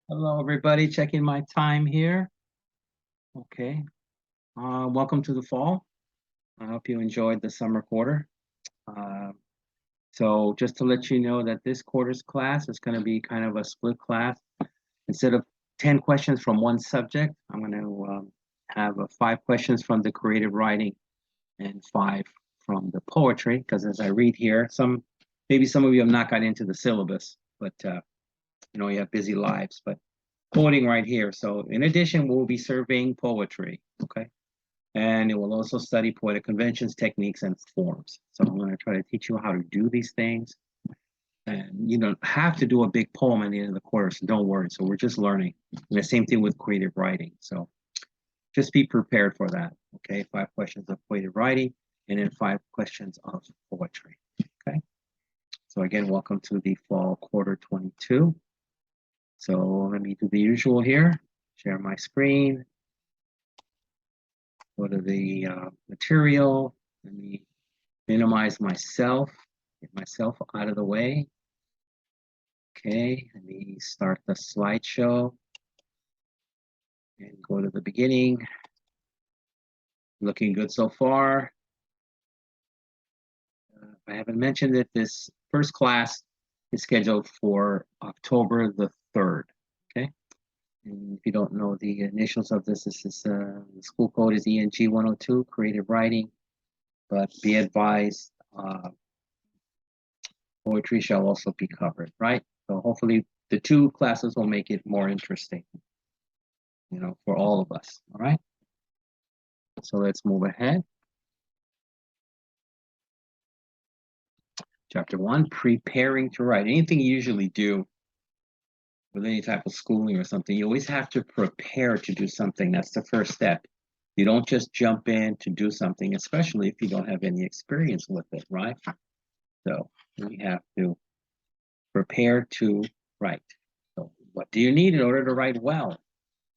Hello, everybody. Checking my time here. Okay. Welcome to the fall. I hope you enjoyed the summer quarter. Uh, so just to let you know that this quarter's class is going to be kind of a split class. Instead of 10 questions from one subject, I'm going to have 5 questions from the creative writing and 5 from the poetry. Because as I read here, maybe some of you have not got into the syllabus, but you have busy lives. But quoting right here. So in addition, we'll be surveying poetry, okay? And it will also study poetic conventions, techniques, and forms. So I'm going to try to teach you how to do these things. And you don't have to do a big poem at the end of the course, so don't worry. So we're just learning. And the same thing with creative writing. So just be prepared for that, okay? 5 questions of creative writing, and then 5 questions of poetry, okay? So again, welcome to the fall quarter 22. So let me do the usual here, share my screen, go to the material, let me minimize myself, get myself out of the way. Okay, let me start the slideshow and go to the beginning. Looking good so far. I haven't mentioned that this first class is scheduled for October the 3rd, okay? And if you don't know the initials of this is the school code is ENG 102, creative writing, but be advised, poetry shall also be covered, right? So hopefully the 2 classes will make it more interesting, for all of us, all right? So let's move ahead. Chapter 1, preparing to write. Anything you usually do with any type of schooling or something, you always have to prepare to do something. That's the first step. You don't just jump in to do something, especially if you don't have any experience with it, right? So we have to prepare to write. So what do you need in order to write well?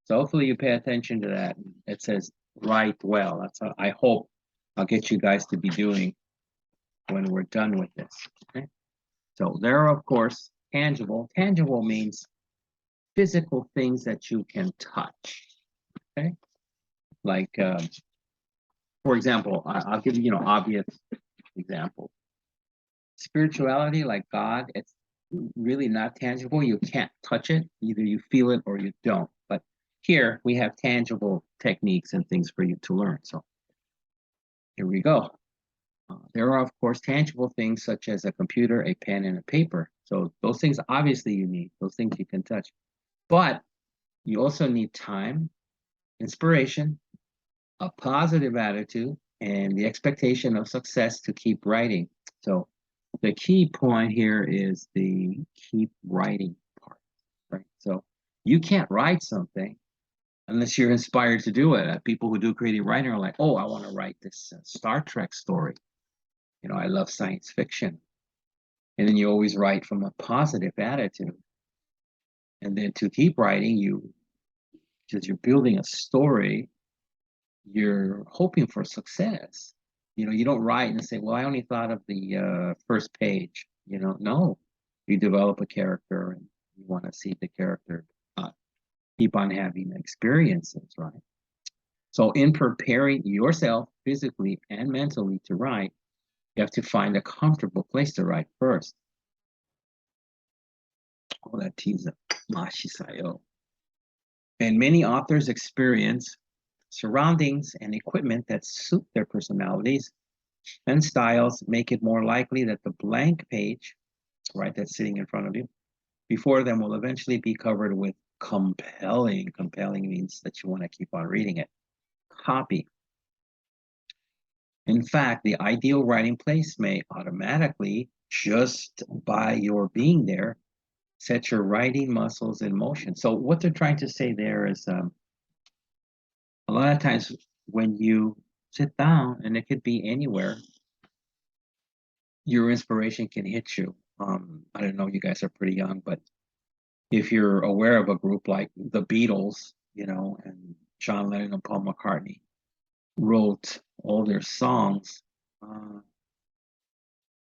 So hopefully you pay attention to that. It says write well. That's how I hope I'll get you guys to be doing when we're done with this. Okay. So there are, of course, tangible. Tangible means physical things that you can touch. Okay. Like, for example, I'll give you, obvious example. Spirituality, like God, it's really not tangible. You can't touch it. Either you feel it or you don't. But here we have tangible techniques and things for you to learn. So here we go. There are, of course, tangible things such as a computer, a pen, and a paper. So those things, obviously, you need. Those things you can touch. But you also need time, inspiration, a positive attitude, and the expectation of success to keep writing. So the key point here is the keep writing part, right? So you can't write something unless you're inspired to do it. People who do creative writing are like, oh, I want to write this Star Trek story. I love science fiction. And then you always write from a positive attitude. And then to keep writing, because you're building a story, you're hoping for success. You don't write and say, well, I only thought of the first page. No, you develop a character and you want to see the character keep on having experiences, right? So in preparing yourself physically and mentally to write, you have to find a comfortable place to write first. Oh, that teaser. Mashisayo. And many authors experience surroundings and equipment that suit their personalities and styles make it more likely that the blank page, right, that's sitting in front of you, before them will eventually be covered with compelling. Compelling means that you want to keep on reading it. Copy. In fact, the ideal writing place may automatically, just by your being there, set your writing muscles in motion. So what they're trying to say there is a lot of times when you sit down, and it could be anywhere, your inspiration can hit you. I don't know, you guys are pretty young, but if you're aware of a group like the Beatles, and John Lennon and Paul McCartney wrote all their songs,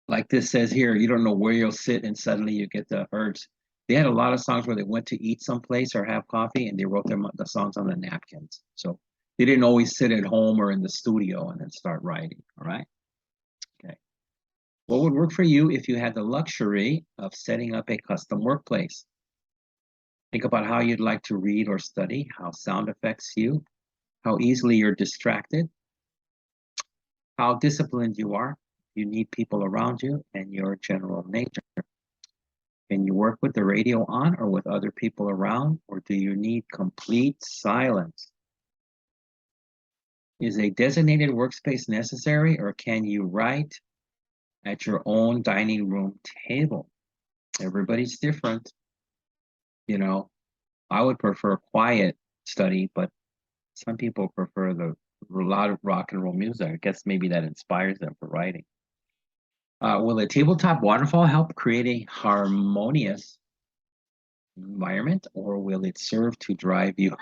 like this says here, you don't know where you'll sit and suddenly you get the urge. They had a lot of songs where they went to eat someplace or have coffee, and they wrote the songs on the napkins. So they didn't always sit at home or in the studio and then start writing. All right. Okay. What would work for you if you had the luxury of setting up a custom workplace? Think about how you'd like to read or study, how sound affects you, how easily you're distracted, how disciplined you are. You need people around you, and your general nature. Can you work with the radio on or with other people around, or do you need complete silence? Is a designated workspace necessary, or can you write at your own dining room table? Everybody's different. You know, I would prefer quiet study, but some people prefer the loud rock and roll music. I guess maybe that inspires them for writing. Will a tabletop waterfall help create a harmonious environment, or will it serve to drive you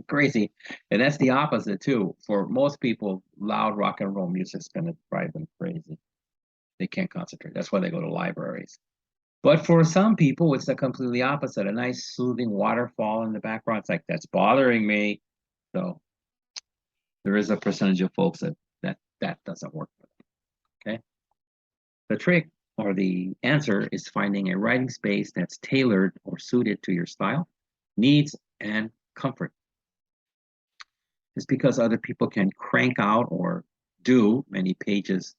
crazy? And that's the opposite too. For most people, loud rock and roll music is going to drive them crazy. They can't concentrate. That's why they go to libraries. But for some people, it's the completely opposite. A nice soothing waterfall in the background, it's like, that's bothering me. So there is a percentage of folks that doesn't work for them. Okay. The trick or the answer is finding a writing space that's tailored or suited to your style, needs, and comfort. Just because other people can crank out or do many pages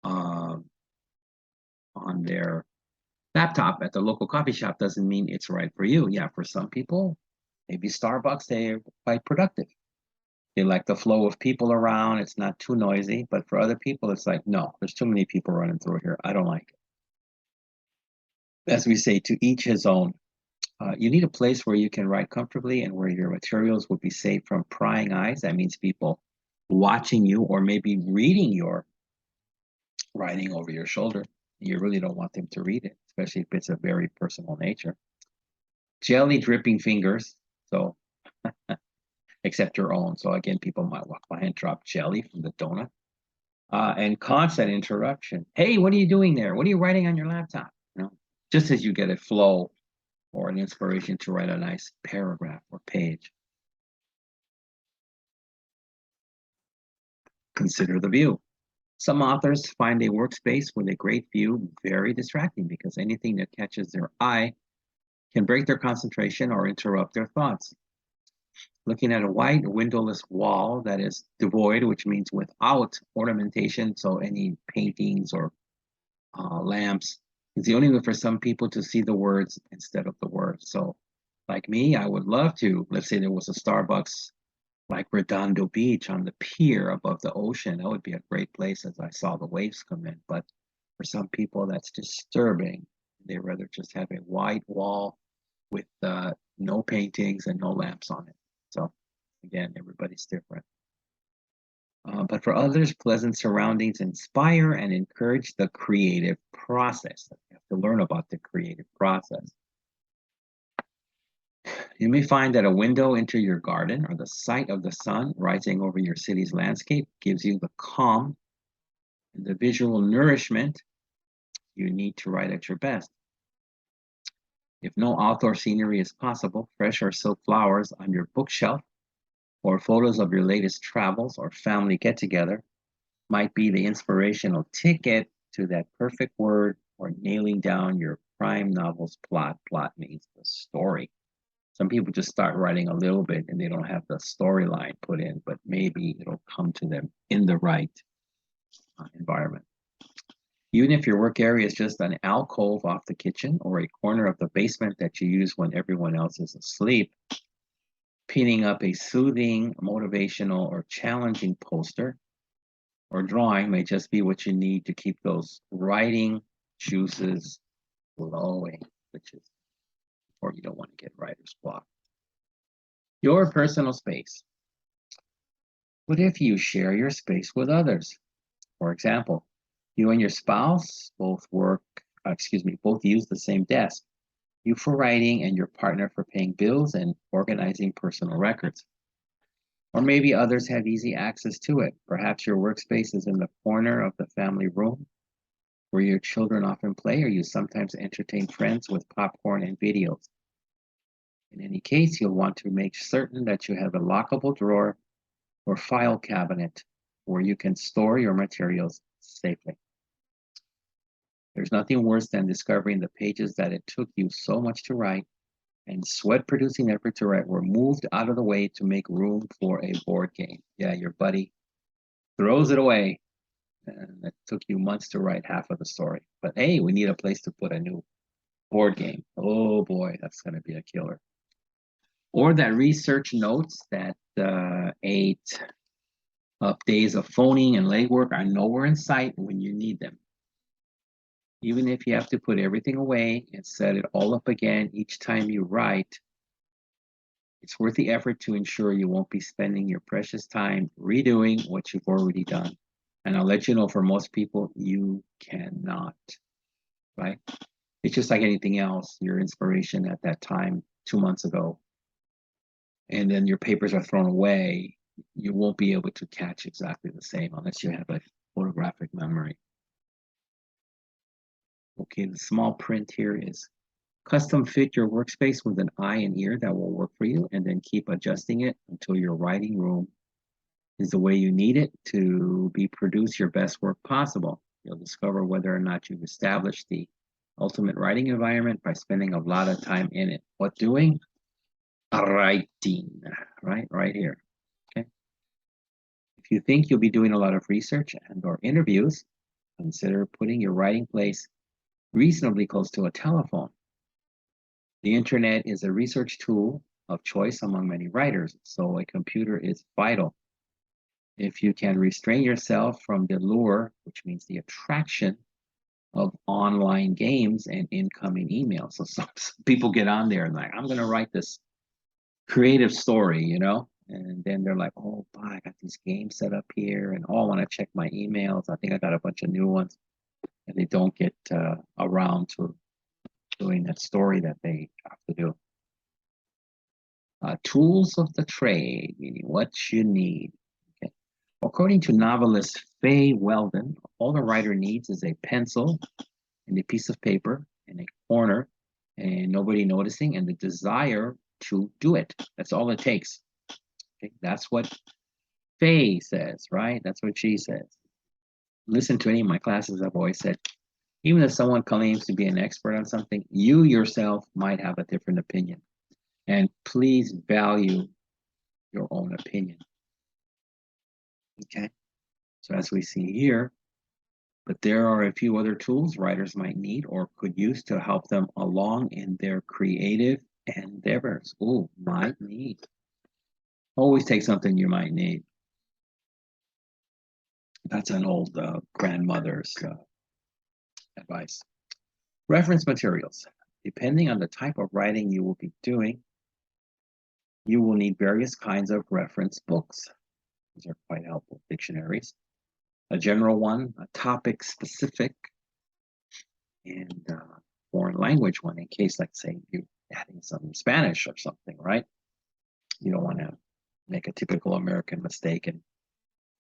on their laptop at the local coffee shop doesn't mean it's right for you. Yeah, for some people, maybe Starbucks, they're quite productive. They like the flow of people around. It's not too noisy. But for other people, it's like, no, there's too many people running through here. I don't like it. As we say, to each his own. You need a place where you can write comfortably and where your materials will be safe from prying eyes. That means people watching you or maybe reading your writing over your shoulder. You really don't want them to read it, especially if it's a very personal nature. Jelly dripping fingers. So except your own. So again, people might walk by and drop jelly from the donut. And constant interruption. Hey, what are you doing there? What are you writing on your laptop? You know, just as you get a flow or an inspiration to write a nice paragraph or page. Consider the view. Some authors find a workspace with a great view very distracting because anything that catches their eye can break their concentration or interrupt their thoughts. Looking at a white windowless wall that is devoid, which means without ornamentation, so any paintings or lamps, is the only way for some people to see the words instead of the words. So, like me, I would love to, let's say there was a Starbucks like Redondo Beach on the pier above the ocean. That would be a great place as I saw the waves come in. But for some people, that's disturbing. They rather just have a white wall with no paintings and no lamps on it. So again, everybody's different. But for others, pleasant surroundings inspire and encourage the creative process. You have to learn about the creative process. You may find that a window into your garden or the sight of the sun rising over your city's landscape gives you the calm and the visual nourishment you need to write at your best. If no outdoor scenery is possible, fresh or silk flowers on your bookshelf or photos of your latest travels or family get-together might be the inspirational ticket to that perfect word or nailing down your prime novel's plot. Plot means the story. Some people just start writing a little bit and they don't have the storyline put in, but maybe it'll come to them in the right environment. Even if your work area is just an alcove off the kitchen or a corner of the basement that you use when everyone else is asleep, pinning up a soothing, motivational, or challenging poster or drawing may just be what you need to keep those writing juices flowing, which is, or you don't want to get writer's block. Your personal space. What if you share your space with others? For example, you and your spouse both both use the same desk. You for writing and your partner for paying bills and organizing personal records. Or maybe others have easy access to it. Perhaps your workspace is in the corner of the family room, where your children often play, or you sometimes entertain friends with popcorn and videos. In any case, you'll want to make certain that you have a lockable drawer or file cabinet where you can store your materials safely. There's nothing worse than discovering the pages that it took you so much to write and sweat-producing effort to write were moved out of the way to make room for a board game. Yeah, your buddy throws it away, and it took you months to write half of the story. But hey, we need a place to put a new board game. Oh boy, that's going to be a killer. Or that research notes that 8 days of phoning and legwork are nowhere in sight when you need them. Even if you have to put everything away and set it all up again each time you write, it's worth the effort to ensure you won't be spending your precious time redoing what you've already done. And I'll let you know, for most people, you cannot, right? It's just like anything else. Your inspiration at that time 2 months ago, and then your papers are thrown away, you won't be able to catch exactly the same unless you have a photographic memory. Okay, the small print here is custom fit your workspace with an eye and ear that will work for you, and then keep adjusting it until your writing room is the way you need it to produce your best work possible. You'll discover whether or not you've established the ultimate writing environment by spending a lot of time in it. What doing? Writing, right here. Okay. If you think you'll be doing a lot of research and/or interviews, consider putting your writing place reasonably close to a telephone. The internet is a research tool of choice among many writers, so a computer is vital. If you can restrain yourself from the lure, which means the attraction of online games and incoming emails. So some people get on there and like, I'm going to write this creative story, you know, and then they're like, oh, I got these games set up here, and I want to check my emails. I think I got a bunch of new ones, and they don't get around to doing that story that they have to do. Tools of the trade, meaning what you need. Okay. According to novelist Faye Weldon, all the writer needs is a pencil and a piece of paper in a corner and nobody noticing, and the desire to do it. That's all it takes. Okay. That's what Faye says, right? That's what she says. Listen to any of my classes, I've always said, even if someone claims to be an expert on something, you yourself might have a different opinion. And please value your own opinion. Okay, so as we see here, but there are a few other tools writers might need or could use to help them along in their creative endeavors. Oh, might need. Always take something you might need. That's an old grandmother's advice. Reference materials. Depending on the type of writing you will be doing, you will need various kinds of reference books. These are quite helpful. Dictionaries. A general one, a topic specific, and foreign language one in case, like, say, you're adding some Spanish or something, right? You don't want to make a typical American mistake and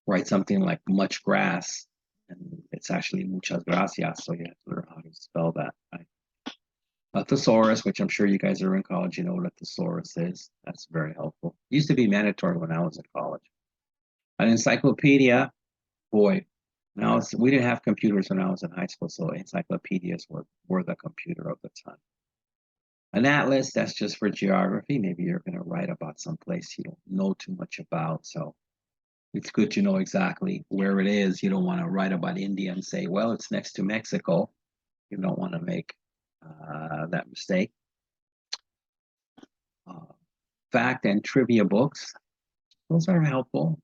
write something like much grass, and it's actually muchas gracias, so you have to learn how to spell that, right? A thesaurus, which I'm sure you guys are in college, you know what a thesaurus is. That's very helpful. It used to be mandatory when I was in college. An encyclopedia, boy, now we didn't have computers when I was in high school, so encyclopedias were the computer of the time. An atlas, that's just for geography. Maybe you're going to write about some place you don't know too much about, so it's good to know exactly where it is. You don't want to write about India and say, well, it's next to Mexico. You don't want to make that mistake. Fact and trivia books, those are helpful.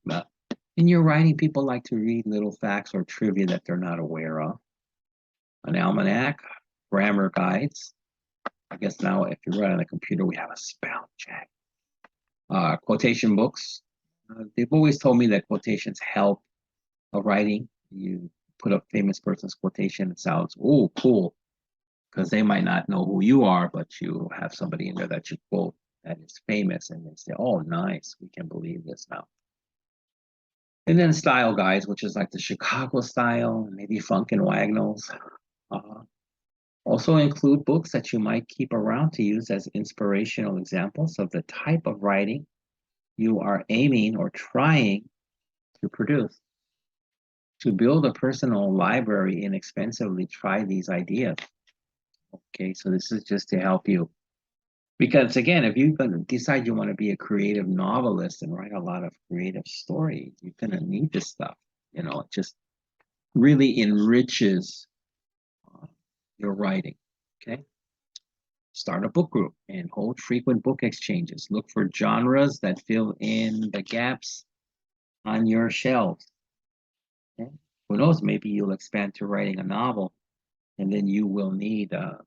In your writing, people like to read little facts or trivia that they're not aware of. An almanac, grammar guides. I guess now if you write on a computer, we have a spell check. Quotation books. They've always told me that quotations help writing. You put a famous person's quotation, it sounds, oh, cool, because they might not know who you are, but you have somebody in there that you quote that is famous, and they say, oh, nice, we can believe this now. And then style guides, which is like the Chicago style, maybe Funk and Wagnalls. Also include books that you might keep around to use as inspirational examples of the type of writing you are aiming or trying to produce. To build a personal library inexpensively, try these ideas. Okay, so this is just to help you. Because again, if you're going to decide you want to be a creative novelist and write a lot of creative stories, you're going to need this stuff. You know, it just really enriches your writing. Okay. Start a book group and hold frequent book exchanges. Look for genres that fill in the gaps on your shelves. Okay? Who knows, maybe you'll expand to writing a novel, and then you will need a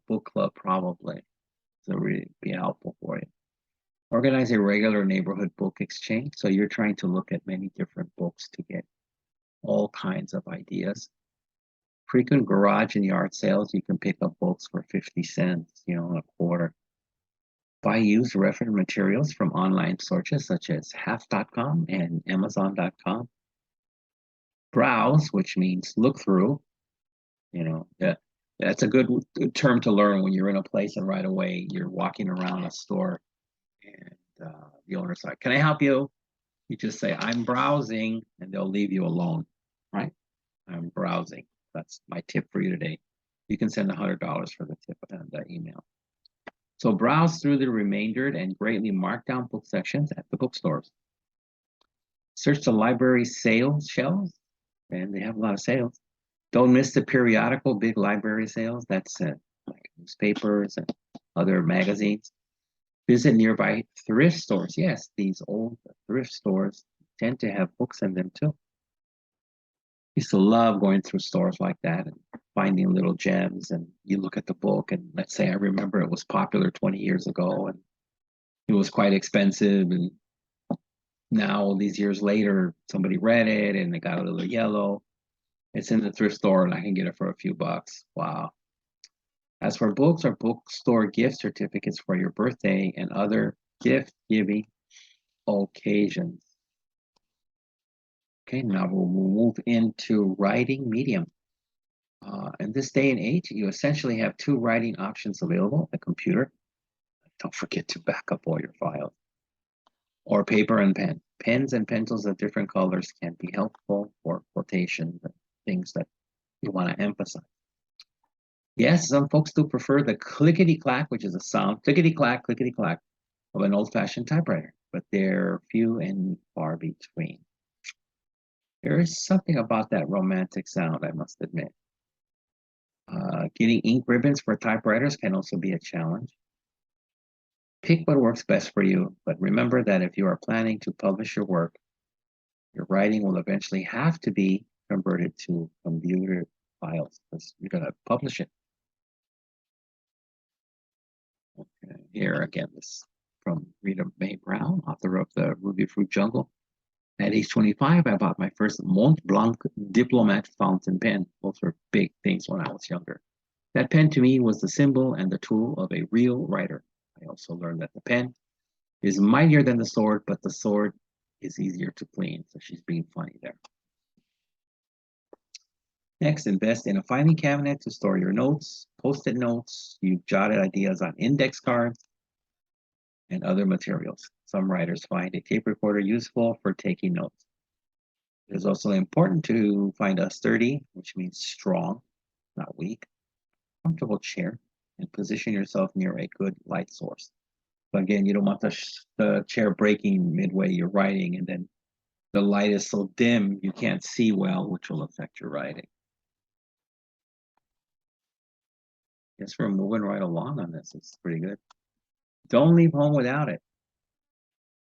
book club probably to really be helpful for you. Organize a regular neighborhood book exchange. So you're trying to look at many different books to get all kinds of ideas. Frequent garage and yard sales. You can pick up books for 50 cents, you know, a quarter. Buy used reference materials from online sources such as half.com and amazon.com. Browse, which means look through. You know, that's a good term to learn when you're in a place and right away you're walking around a store and the owner's like, "Can I help you?" You just say, "I'm browsing," and they'll leave you alone, right? I'm browsing. That's my tip for you today. You can send $100 for the tip and the email. So browse through the remaindered and greatly marked down book sections at the bookstores. Search the library sales shelves, and they have a lot of sales. Don't miss the periodical big library sales. That's like newspapers and other magazines. Visit nearby thrift stores. Yes, these old thrift stores tend to have books in them too. Used to love going through stores like that and finding little gems. And you look at the book, and let's say I remember it was popular 20 years ago, and it was quite expensive. And now, all these years later, somebody read it and it got a little yellow. It's in the thrift store, and I can get it for a few bucks. Wow. As for books or bookstore gift certificates for your birthday and other gift-giving occasions. Okay, now we'll move into writing medium. In this day and age, you essentially have two writing options available: a computer. Don't forget to back up all your files. Or paper and pen. Pens and pencils of different colors can be helpful for quotations and things that you want to emphasize. Yes, some folks do prefer the clickety-clack, which is a sound, clickety-clack, of an old-fashioned typewriter, but they're few and far between. There is something about that romantic sound, I must admit. Getting ink ribbons for typewriters can also be a challenge. Pick what works best for you, but remember that if you are planning to publish your work, your writing will eventually have to be converted to computer files because you're going to publish it. Okay, here again, this from Rita Mae Brown, author of the Ruby Fruit Jungle. At age 25, I bought my first Mont Blanc Diplomat fountain pen. Those were big things when I was younger. That pen to me was the symbol and the tool of a real writer. I also learned that the pen is mightier than the sword, but the sword is easier to clean. So she's being funny there. Next, invest in a filing cabinet to store your notes, post-it notes. You've jotted ideas on index cards and other materials. Some writers find a tape recorder useful for taking notes. It is also important to find a sturdy, which means strong, not weak, comfortable chair, and position yourself near a good light source. So again, you don't want the chair breaking midway you're writing, and then the light is so dim you can't see well, which will affect your writing. Guess we're moving right along on this. It's pretty good. Don't leave home without it.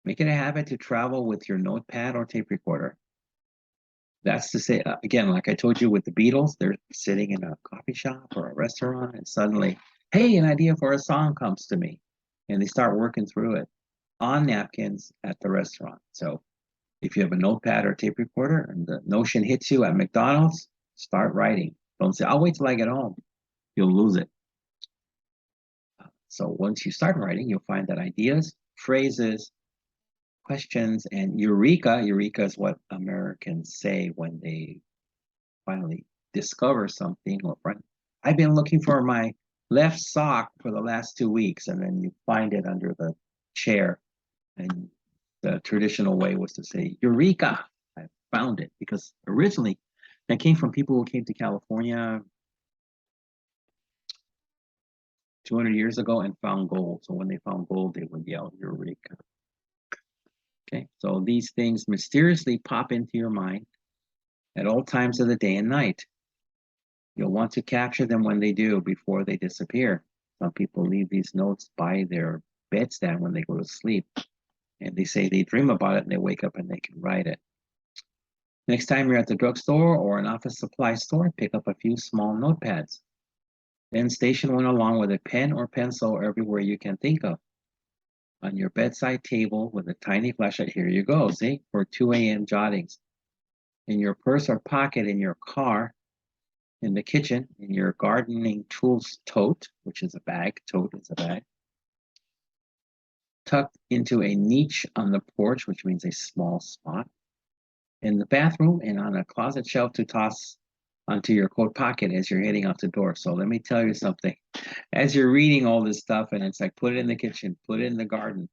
Make it a habit to travel with your notepad or tape recorder. That's to say, again, like I told you with the Beatles, they're sitting in a coffee shop or a restaurant, and suddenly, hey, an idea for a song comes to me. And they start working through it on napkins at the restaurant. So if you have a notepad or tape recorder and the notion hits you at McDonald's, start writing. Don't say, I'll wait till I get home. You'll lose it. So once you start writing, you'll find that ideas, phrases, questions, and Eureka is what Americans say when they finally discover something or I've been looking for my left sock for the last 2 weeks, and then you find it under the chair. And the traditional way was to say, Eureka, I found it. Because originally, that came from people who came to California 200 years ago and found gold. So when they found gold, they would yell, Eureka. Okay, so these things mysteriously pop into your mind at all times of the day and night. You'll want to capture them when they do, before they disappear. Some people leave these notes by their bedstand when they go to sleep. And they say they dream about it and they wake up and they can write it. Next time you're at the drugstore or an office supply store, pick up a few small notepads. Then station one along with a pen or pencil everywhere you can think of. On your bedside table with a tiny flashlight, here you go, see, for 2 a.m. jottings. In your purse or pocket, in your car, in the kitchen, in your gardening tools tote, which is a bag, tote is a bag, tucked into a niche on the porch, which means a small spot, in the bathroom, and on a closet shelf to toss onto your coat pocket as you're heading out the door. So let me tell you something. As you're reading all this stuff, and it's like, put it in the kitchen, put it in the garden,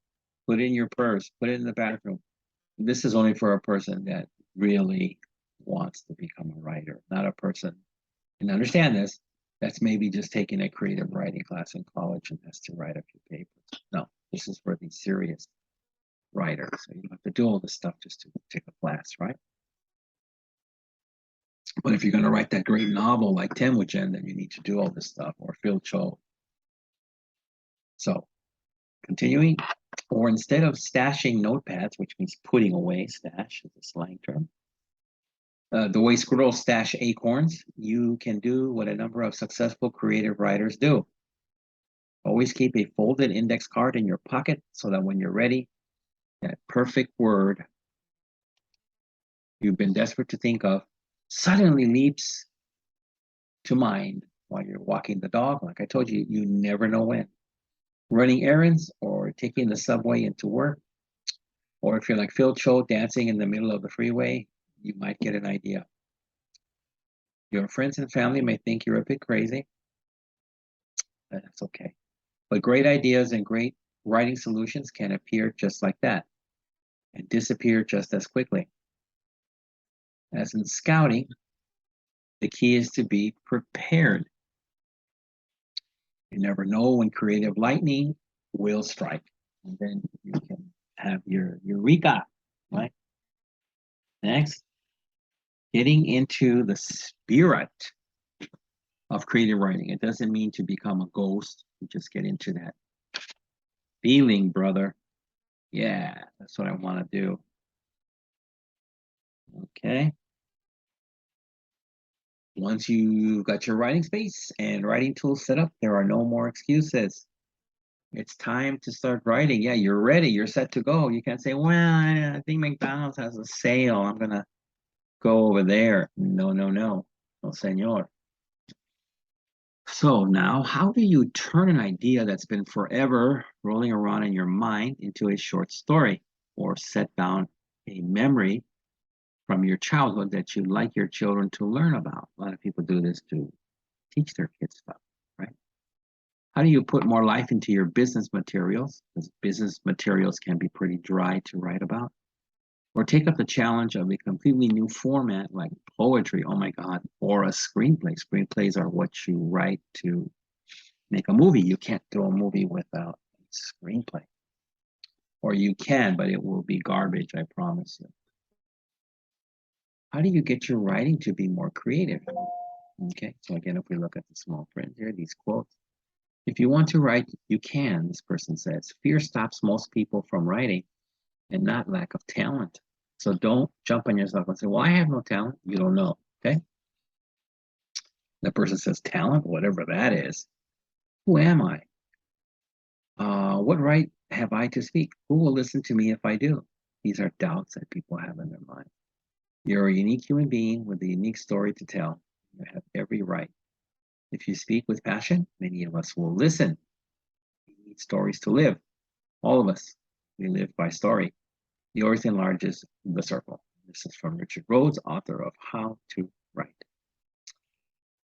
put it in your purse, put it in the bathroom. This is only for a person that really wants to become a writer, not a person, and understand this, that's maybe just taking a creative writing class in college and has to write a few papers. No, this is for the serious writers. So you don't have to do all this stuff just to take a class, right? But if you're going to write that great novel like Temujin, then you need to do all this stuff, or Phil Cho. So, continuing, or instead of stashing notepads, which means putting away, stash is a slang term, the way squirrels stash acorns, you can do what a number of successful creative writers do. Always keep a folded index card in your pocket so that when you're ready, that perfect word you've been desperate to think of suddenly leaps to mind while you're walking the dog. Like I told you, you never know when. Running errands or taking the subway into work. Or if you're like Phil Cho dancing in the middle of the freeway, you might get an idea. Your friends and family may think you're a bit crazy. That's okay. But great ideas and great writing solutions can appear just like that and disappear just as quickly. As in scouting, the key is to be prepared. You never know when creative lightning will strike. And then you can have your Eureka, right? Next, getting into the spirit of creative writing. It doesn't mean to become a ghost. You just get into that feeling, brother. Yeah, that's what I want to do. Okay. Once you got your writing space and writing tools set up, there are no more excuses. It's time to start writing. Yeah, you're ready. You're set to go. You can't say, well, I think McDonald's has a sale. I'm going to go over there. No, no, no. No, senor. So now, how do you turn an idea that's been forever rolling around in your mind into a short story, or set down a memory from your childhood that you'd like your children to learn about? A lot of people do this to teach their kids stuff, right? How do you put more life into your business materials? Because business materials can be pretty dry to write about. Or take up the challenge of a completely new format like poetry, oh my God, or a screenplay. Screenplays are what you write to make a movie. You can't do a movie without a screenplay. Or you can, but it will be garbage, I promise you. How do you get your writing to be more creative? Okay, so again, if we look at the small print here, these quotes. If you want to write, you can, this person says. Fear stops most people from writing, and not lack of talent. So don't jump on yourself and say, well, I have no talent. You don't know, okay? The person says, talent, whatever that is. Who am I? What right have I to speak? Who will listen to me if I do? These are doubts that people have in their mind. You're a unique human being with a unique story to tell. You have every right. If you speak with passion, many of us will listen. We need stories to live. All of us, we live by story. The earth enlarges the circle. This is from Richard Rhodes, author of How to Write.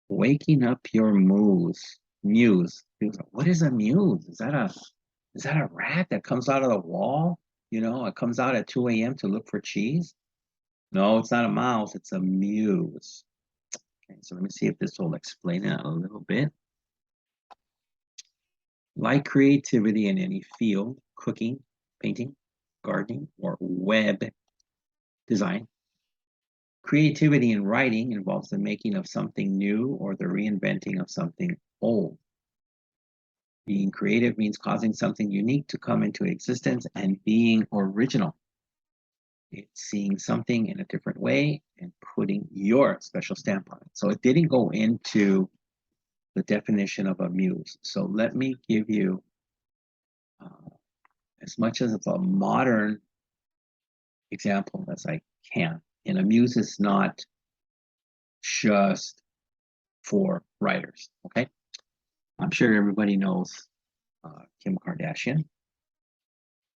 Waking up your muse. Muse. What is a muse? Is that a rat that comes out of the wall? You know, it comes out at 2 a.m. to look for cheese? No, it's not a mouse, it's a muse. Okay, so let me see if this will explain it a little bit. Like creativity in any field, cooking, painting, gardening, or web design, creativity in writing involves the making of something new or the reinventing of something old. Being creative means causing something unique to come into existence and being original. It's seeing something in a different way and putting your special stamp on it. So it didn't go into the definition of a muse. So let me give you as much as a modern example as I can. And a muse is not just for writers, okay? I'm sure everybody knows Kim Kardashian.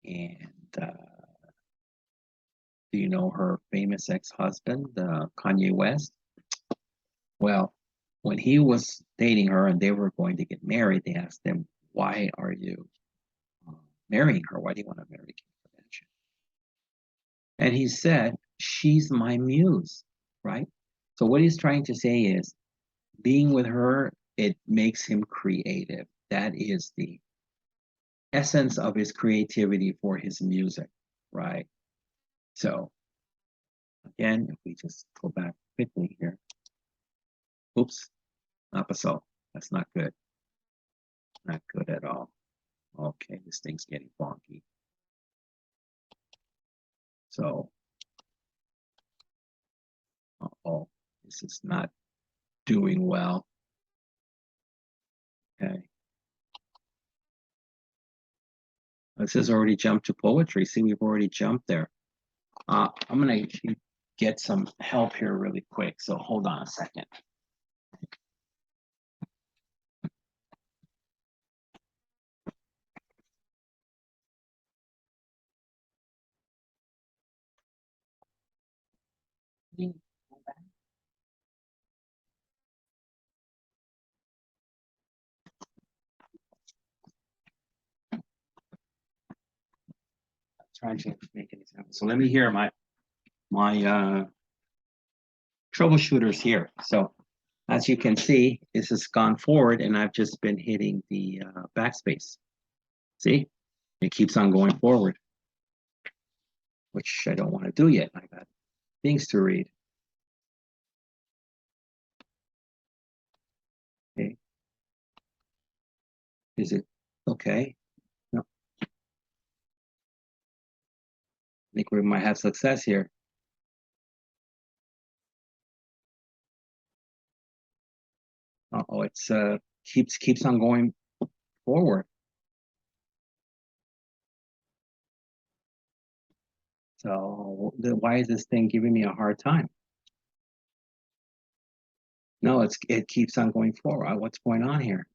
And do you know her famous ex-husband, Kanye West? Well, when he was dating her and they were going to get married, they asked him, why are you marrying her? Why do you want to marry Kim Kardashian? And he said, she's my muse, right? So what he's trying to say is, being with her, it makes him creative. That is the essence of his creativity for his music, right? So again, if we just go back quickly here. Oops, opposite. That's not good. Not good at all. Okay, this thing's getting bonky. So, oh, this is not doing well. Okay. This has already jumped to poetry. See, we've already jumped there. I'm going to get some help here really quick. So hold on a second. Trying to make an example. So let me hear my troubleshooters here. So as you can see, this has gone forward and I've just been hitting the backspace. See, it keeps on going forward, which I don't want to do yet. I got things to read. Okay. Is it okay? No. I think we might have success here. Uh-oh, it's keeps on going forward. So why is this thing giving me a hard time? No, it keeps on going forward. What's going on here?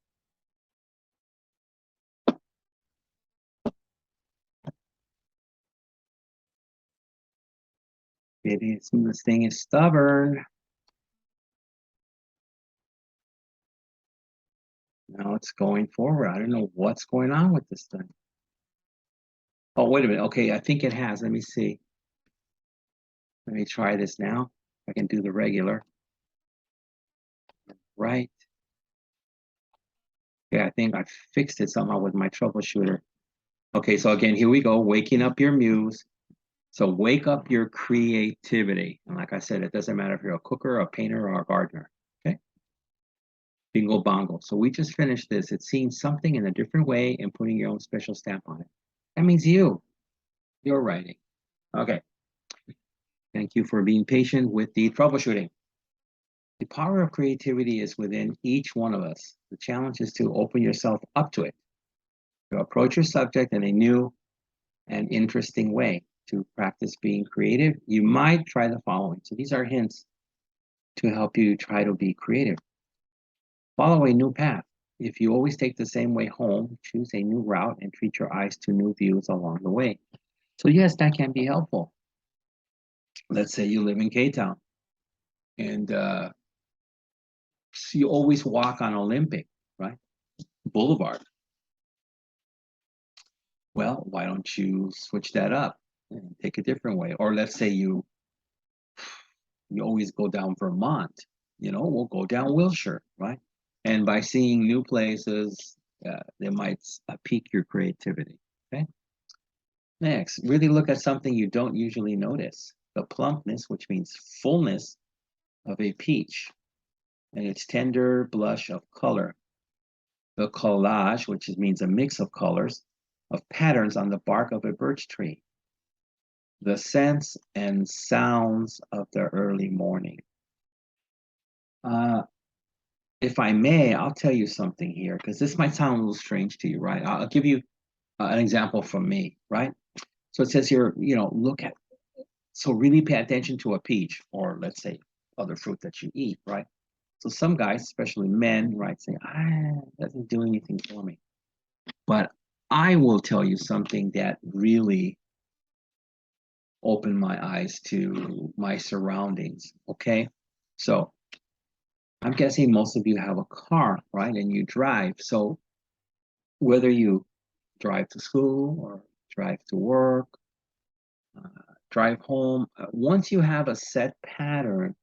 This thing is stubborn. Now it's going forward. I don't know what's going on with this thing. Oh, wait a minute. Okay, I think it has. Let me see. Let me try this now. I can do the regular. Right. Yeah, I think I fixed it somehow with my troubleshooter. Okay, so again, here we go. Waking up your muse. So wake up your creativity. And like I said, it doesn't matter if you're a cooker, a painter, or a gardener. Okay. Bingo bongo. So we just finished this. It's seeing something in a different way and putting your own special stamp on it. That means you're writing. Okay. Thank you for being patient with the troubleshooting. The power of creativity is within each one of us. The challenge is to open yourself up to it, to approach your subject in a new and interesting way. To practice being creative, you might try the following. So these are hints to help you try to be creative. Follow a new path. If you always take the same way home, choose a new route and treat your eyes to new views along the way. So yes, that can be helpful. Let's say you live in K-Town and So you always walk on Olympic, right? Boulevard. Well, why don't you switch that up and take a different way? Or let's say you always go down Vermont, we'll go down Wilshire, right? And by seeing new places, they might pique your creativity. Okay. Next, really look at something you don't usually notice. The plumpness, which means fullness of a peach, and its tender blush of color. The collage, which means a mix of colors, of patterns on the bark of a birch tree. The scents and sounds of the early morning. If I may, I'll tell you something here, because this might sound a little strange to you, right? I'll give you an example from me, right? So it says here, so really pay attention to a peach, or let's say other fruit that you eat, right? So some guys, especially men, right, say, it doesn't do anything for me. But I will tell you something that really opened my eyes to my surroundings, okay? So I'm guessing most of you have a car, right? And you drive. So whether you drive to school or drive to work, drive home, once you have a set pattern,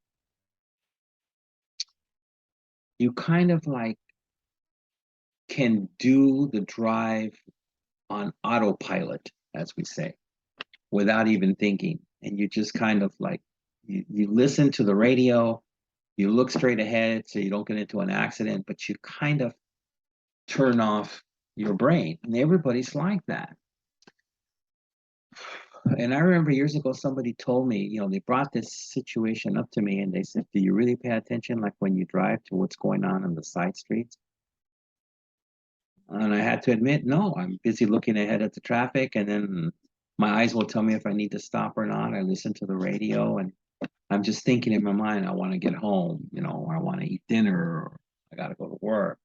you kind of like can do the drive on autopilot, as we say, without even thinking. And you just kind of like, you listen to the radio, you look straight ahead so you don't get into an accident, but you kind of turn off your brain. And everybody's like that. And I remember years ago, somebody told me, they brought this situation up to me and they said, do you really pay attention, like when you drive, to what's going on the side streets? And I had to admit, no, I'm busy looking ahead at the traffic, and then my eyes will tell me if I need to stop or not. I listen to the radio, and I'm just thinking in my mind, I want to get home, or I want to eat dinner, or I got to go to work.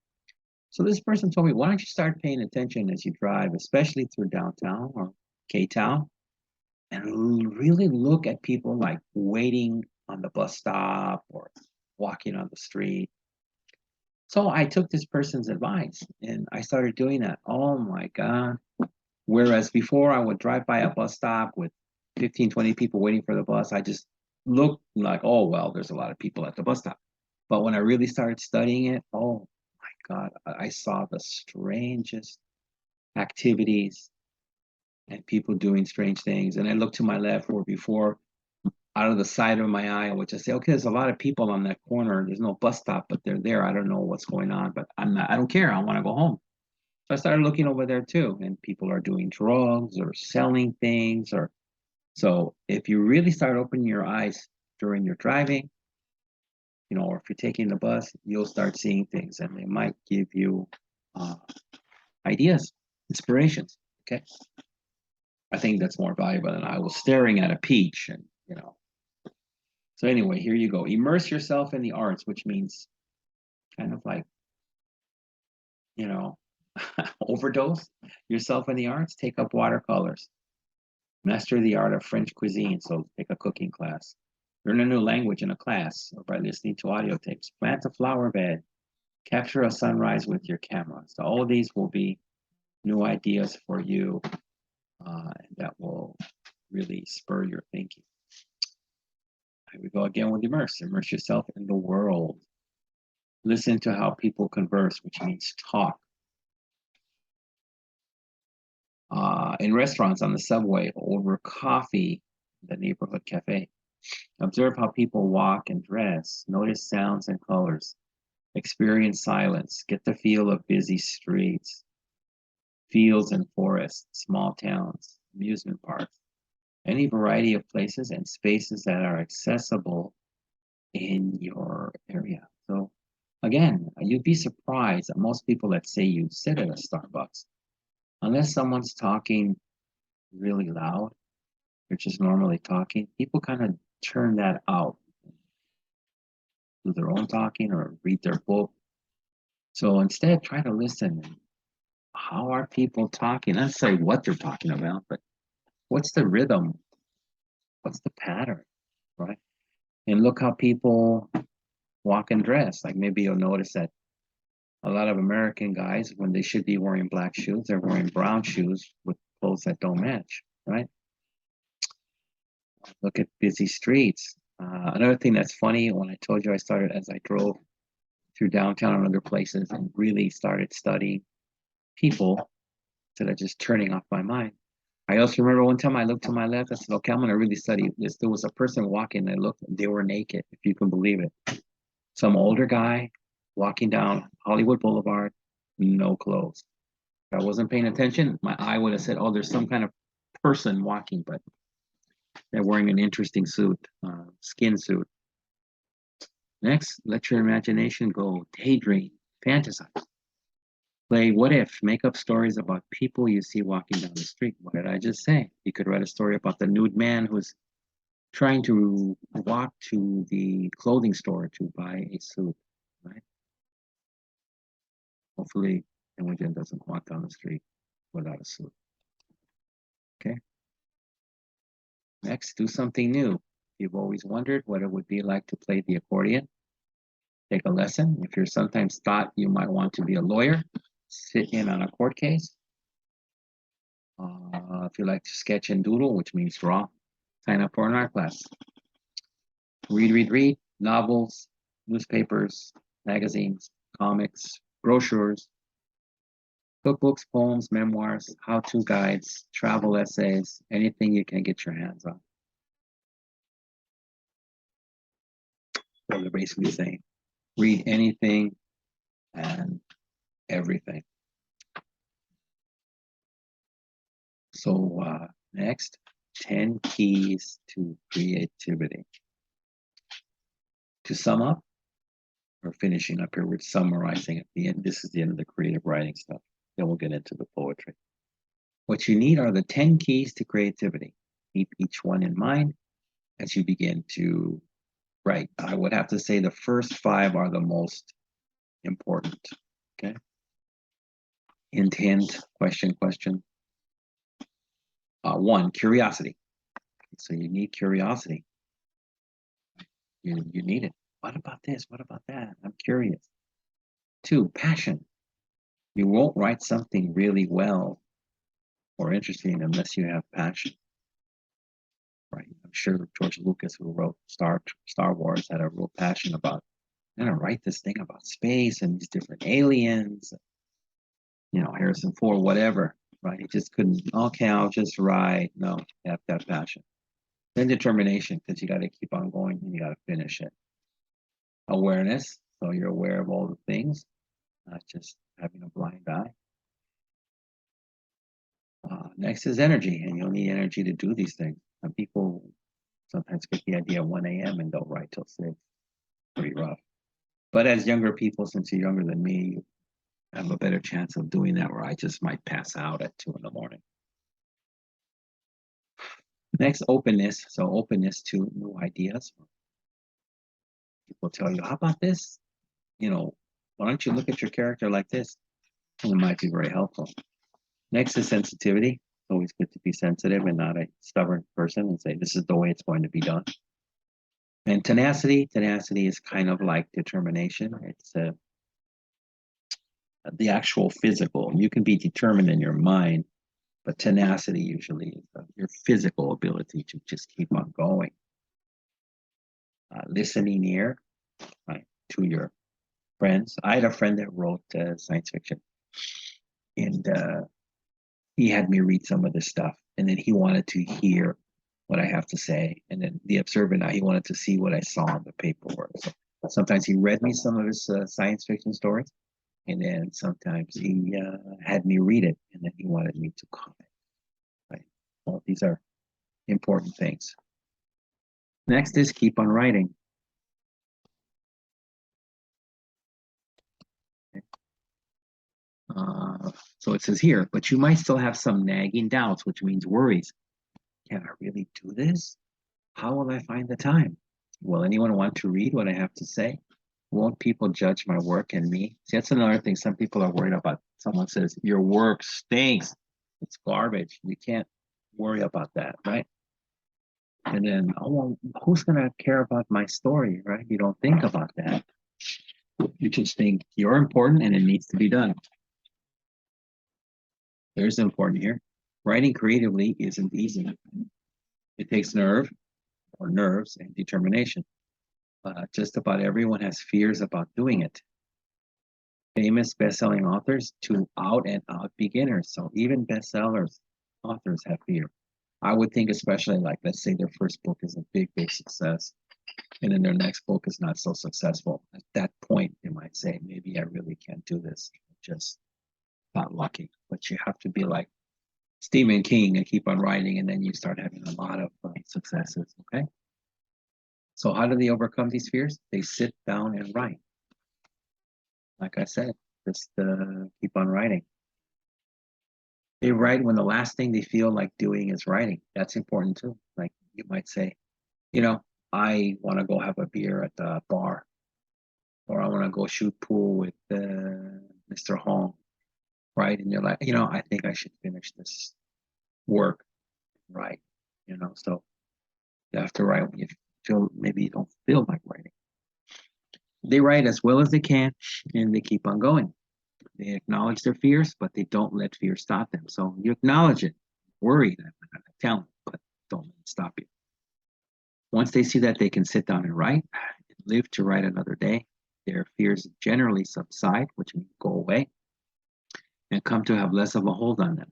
So this person told me, why don't you start paying attention as you drive, especially through downtown or K-Town, and really look at people like waiting on the bus stop or walking on the street. So I took this person's advice and I started doing that. Oh my God. Whereas before I would drive by a bus stop with 15, 20 people waiting for the bus, I just looked like, oh, well, there's a lot of people at the bus stop. But when I really started studying it, oh my God, I saw the strangest activities and people doing strange things. And I looked to my left, where before, out of the side of my eye, I would just say, okay, there's a lot of people on that corner. There's no bus stop, but they're there. I don't know what's going on, but I don't care. I want to go home. So I started looking over there too, and people are doing drugs or selling things. So if you really start opening your eyes during your driving, or if you're taking the bus, you'll start seeing things, and they might give you ideas, inspirations. Okay. I think that's more valuable than I was staring at a peach and, So anyway, here you go. Immerse yourself in the arts, which means kind of like, overdose yourself in the arts. Take up watercolors. Master the art of French cuisine. So take a cooking class. Learn a new language in a class or by listening to audio tapes. Plant a flower bed. Capture a sunrise with your camera. So all these will be new ideas for you that will really spur your thinking. Here we go again with immerse. Immerse yourself in the world. Listen to how people converse, which means talk. In restaurants, on the subway, over coffee, the neighborhood cafe. Observe how people walk and dress. Notice sounds and colors. Experience silence. Get the feel of busy streets, fields and forests, small towns, amusement parks, any variety of places and spaces that are accessible in your area. So again, you'd be surprised that most people that say you sit at a Starbucks, unless someone's talking really loud, they're just normally talking, people kind of turn that out, do their own talking or read their book. So instead, try to listen. How are people talking? Not say what they're talking about, but what's the rhythm? What's the pattern, right? And look how people walk and dress. Like maybe you'll notice that a lot of American guys, when they should be wearing black shoes, they're wearing brown shoes with clothes that don't match, right? Look at busy streets. Another thing that's funny, when I told you I started as I drove through downtown and other places and really started studying people instead of just turning off my mind. I also remember one time I looked to my left, I said, okay, I'm gonna really study this. There was a person walking, I looked, they were naked, if you can believe it. Some older guy walking down Hollywood Boulevard, no clothes. If I wasn't paying attention, my eye would have said, oh, there's some kind of person walking, but they're wearing an interesting suit, skin suit. Next, let your imagination go. Daydream, fantasize. Play what if, make up stories about people you see walking down the street. What did I just say? You could write a story about the nude man who's trying to walk to the clothing store to buy a suit, right? Hopefully, Imogen doesn't walk down the street without a suit. Okay. Next, do something new. You've always wondered what it would be like to play the accordion. Take a lesson. If you're sometimes thought you might want to be a lawyer, sit in on a court case. If you like to sketch and doodle, which means draw, sign up for an art class. Read novels, newspapers, magazines, comics, brochures, cookbooks, poems, memoirs, how-to guides, travel essays, anything you can get your hands on. What they're basically saying. Read anything and everything. So next, 10 keys to creativity. To sum up, we're finishing up here with summarizing at the end. This is the end of the creative writing stuff. Then we'll get into the poetry. What you need are the 10 keys to creativity. Keep each one in mind as you begin to write. I would have to say the first 5 are the most important. Okay. Hint, question. 1, curiosity. So you need curiosity. You need it. What about this? What about that? I'm curious. 2, passion. You won't write something really well or interesting unless you have passion. Right? I'm sure George Lucas, who wrote Star Wars, had a real passion about, I'm gonna write this thing about space and these different aliens. You know, Harrison Ford, whatever. Right? He just couldn't. Okay, I'll just write. No, you have to have passion. Then determination, because you got to keep on going and you got to finish it. Awareness, so you're aware of all the things, not just having a blind eye. Next is energy, and you'll need energy to do these things. And people sometimes get the idea at 1 a.m. and don't write till 6. Pretty rough. But as younger people, since you're younger than me, you have a better chance of doing that, where I just might pass out at 2 in the morning. Next, openness. So openness to new ideas. People tell you, how about this? You know, why don't you look at your character like this? And it might be very helpful. Next is sensitivity. It's always good to be sensitive and not a stubborn person and say, this is the way it's going to be done. And tenacity. Tenacity is kind of like determination. It's the actual physical. You can be determined in your mind, but tenacity usually is your physical ability to just keep on going. Listening ear, right, to your friends. I had a friend that wrote science fiction, and he had me read some of this stuff, and then he wanted to hear what I have to say, and then the observant, he wanted to see what I saw on the paperwork. So sometimes he read me some of his science fiction stories, and then sometimes he had me read it, and then he wanted me to comment. Right? Well, these are important things. Next is keep on writing. So it says here, but you might still have some nagging doubts, which means worries. Can I really do this? How will I find the time? Will anyone want to read what I have to say? Won't people judge my work and me? See, that's another thing some people are worried about. Someone says, your work stinks. It's garbage. You can't worry about that, right? And then, oh, well, who's going to care about my story, right? You don't think about that. You just think you're important and it needs to be done. There's important here. Writing creatively isn't easy. It takes nerve or nerves and determination. Just about everyone has fears about doing it. Famous best-selling authors to out and out beginners. So even bestsellers, authors have fear. I would think especially like, let's say their first book is a big, big success, and then their next book is not so successful. At that point, they might say, maybe I really can't do this. Just not lucky. But you have to be like Stephen King and keep on writing, and then you start having a lot of successes, okay? So how do they overcome these fears? They sit down and write. Like I said, just keep on writing. They write when the last thing they feel like doing is writing. That's important too. Like you might say, I want to go have a beer at the bar, or I want to go shoot pool with Mr. Hong, right? And you're like, I think I should finish this work, right? So you have to write when you feel maybe you don't feel like writing. They write as well as they can, and they keep on going. They acknowledge their fears, but they don't let fear stop them. So you acknowledge it, worry them, tell them, but don't let it stop you. Once they see that they can sit down and write, and live to write another day, their fears generally subside, which means go away, and come to have less of a hold on them.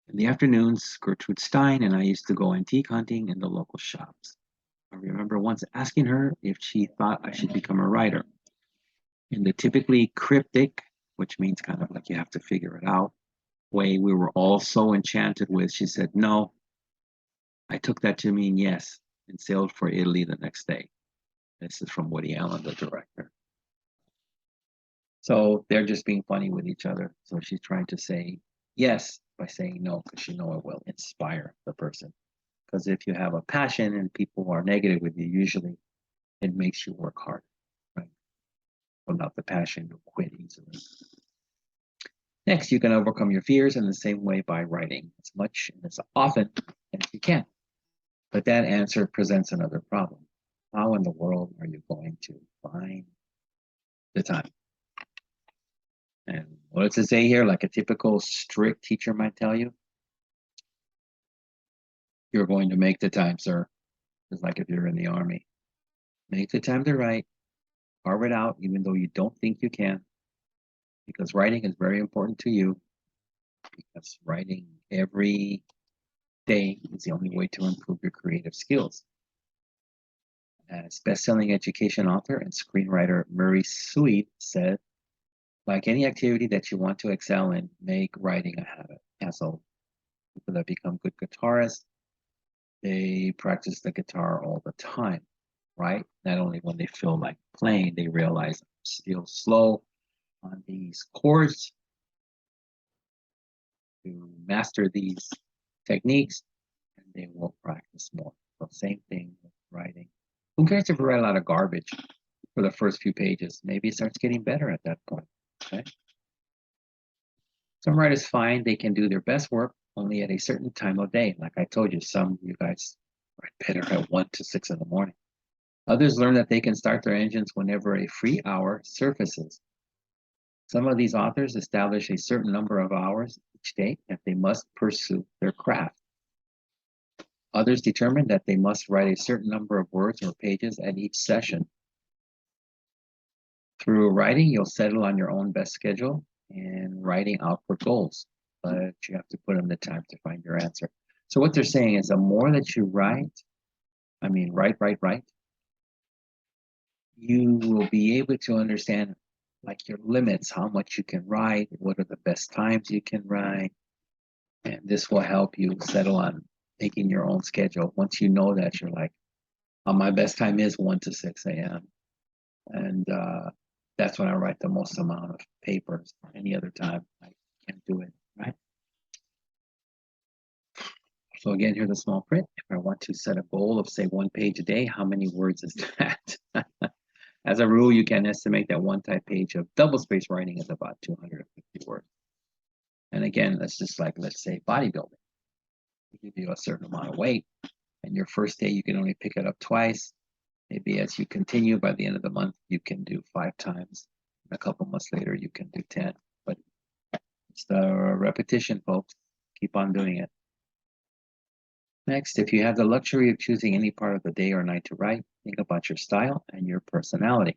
In the afternoons, Gertrude Stein and I used to go antique hunting in the local shops. I remember once asking her if she thought I should become a writer. In the typically cryptic, which means kind of like you have to figure it out, way we were all so enchanted with, she said, no. I took that to mean yes, and sailed for Italy the next day. This is from Woody Allen, the director. So they're just being funny with each other. So she's trying to say yes by saying no, because she knows it will inspire the person. Because if you have a passion and people are negative with you, usually it makes you work hard, right? Without the passion, you'll quit easily. Next, you can overcome your fears in the same way by writing as much and as often as you can. But that answer presents another problem. How in the world are you going to find the time? And what does it say here? Like a typical strict teacher might tell you, you're going to make the time, sir. It's like if you're in the army. Make the time to write, carve it out, even though you don't think you can, because writing is very important to you, because writing every day is the only way to improve your creative skills. As best-selling education author and screenwriter Murray Sweet said, like any activity that you want to excel in, make writing a habit. And so people that become good guitarists, they practice the guitar all the time, right? Not only when they feel like playing, they realize I'm still slow on these chords. To master these techniques, and they will practice more. So same thing with writing. Who cares if you write a lot of garbage for the first few pages? Maybe it starts getting better at that point, okay? Some writers find they can do their best work only at a certain time of day. Like I told you, some of you guys write better at 1 to 6 in the morning. Others learn that they can start their engines whenever a free hour surfaces. Some of these authors establish a certain number of hours each day that they must pursue their craft. Others determine that they must write a certain number of words or pages at each session. Through writing, you'll settle on your own best schedule and writing output goals, but you have to put in the time to find your answer. So what they're saying is the more that you write, write, you will be able to understand like your limits, how much you can write, what are the best times you can write, and this will help you settle on making your own schedule. Once you know that, you're like, my best time is 1 to 6 a.m. And that's when I write the most amount of papers. Any other time, I can't do it, right? So again, here's a small print. If I want to set a goal of, say, 1 page a day, how many words is that? As a rule, you can estimate that one type page of double-spaced writing is about 250 words. And again, let's say bodybuilding. You give you a certain amount of weight, and your first day you can only pick it up twice. Maybe as you continue, by the end of the month, you can do 5 times. A couple months later, you can do 10. But it's the repetition, folks. Keep on doing it. Next, if you have the luxury of choosing any part of the day or night to write, think about your style and your personality.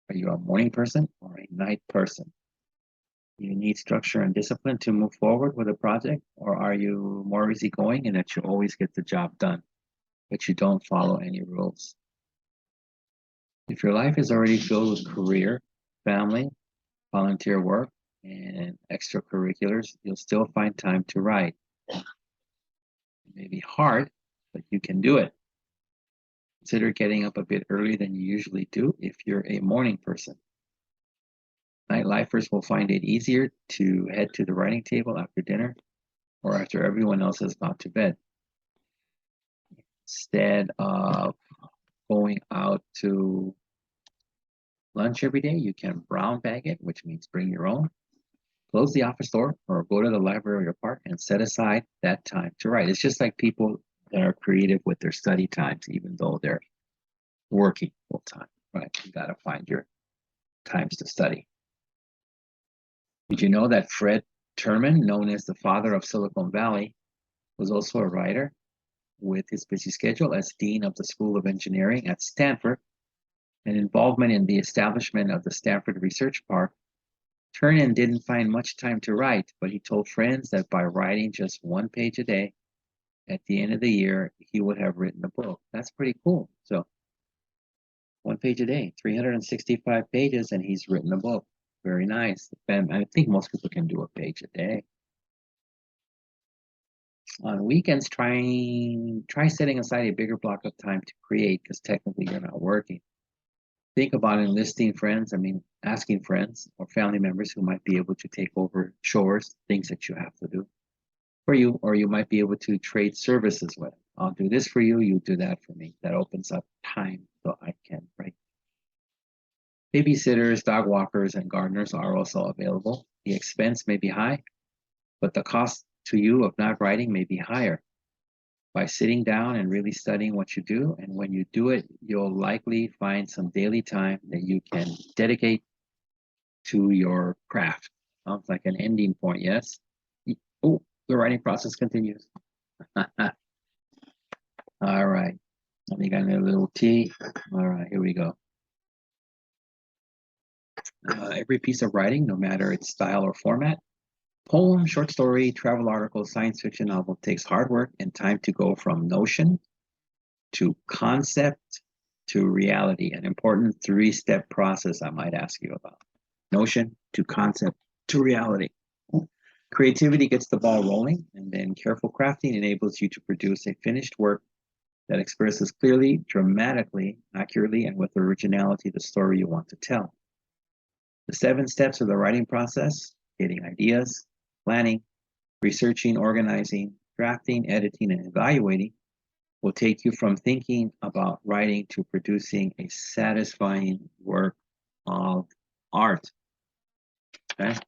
Are you a morning person or a night person? You need structure and discipline to move forward with a project, or are you more easygoing in that you always get the job done, but you don't follow any rules? If your life is already filled with career, family, volunteer work, and extracurriculars, you'll still find time to write. It may be hard, but you can do it. Consider getting up a bit earlier than you usually do if you're a morning person. Nightlifers will find it easier to head to the writing table after dinner or after everyone else has gone to bed. Instead of going out to lunch every day, you can brown bag it, which means bring your own. Close the office door or go to the library or park and set aside that time to write. It's just like people that are creative with their study times, even though they're working full time, right? You got to find your times to study. Did you know that Fred Terman, known as the father of Silicon Valley, was also a writer? With his busy schedule as dean of the School of Engineering at Stanford and involvement in the establishment of the Stanford Research Park, Terman didn't find much time to write, but he told friends that by writing just 1 page a day, at the end of the year, he would have written a book. That's pretty cool. So 1 page a day, 365 pages, and he's written a book. Very nice. I think most people can do a page a day. On weekends, try setting aside a bigger block of time to create, because technically you're not working. Think about asking friends or family members who might be able to take over chores, things that you have to do for you, or you might be able to trade services with. I'll do this for you, you do that for me. That opens up time so I can write. Babysitters, dog walkers, and gardeners are also available. The expense may be high, but the cost to you of not writing may be higher. By sitting down and really studying what you do, and when you do it, you'll likely find some daily time that you can dedicate to your craft. Sounds like an ending point, yes? Oh, the writing process continues. All right. Let me get a little tea. All right, here we go. Every piece of writing, no matter its style or format, poem, short story, travel article, science fiction novel, takes hard work and time to go from notion to concept to reality. An important 3-step process I might ask you about. Notion to concept to reality. Creativity gets the ball rolling, and then careful crafting enables you to produce a finished work that expresses clearly, dramatically, accurately, and with originality the story you want to tell. The 7 steps of the writing process: getting ideas, planning, researching, organizing, drafting, editing, and evaluating, will take you from thinking about writing to producing a satisfying work of art. Okay?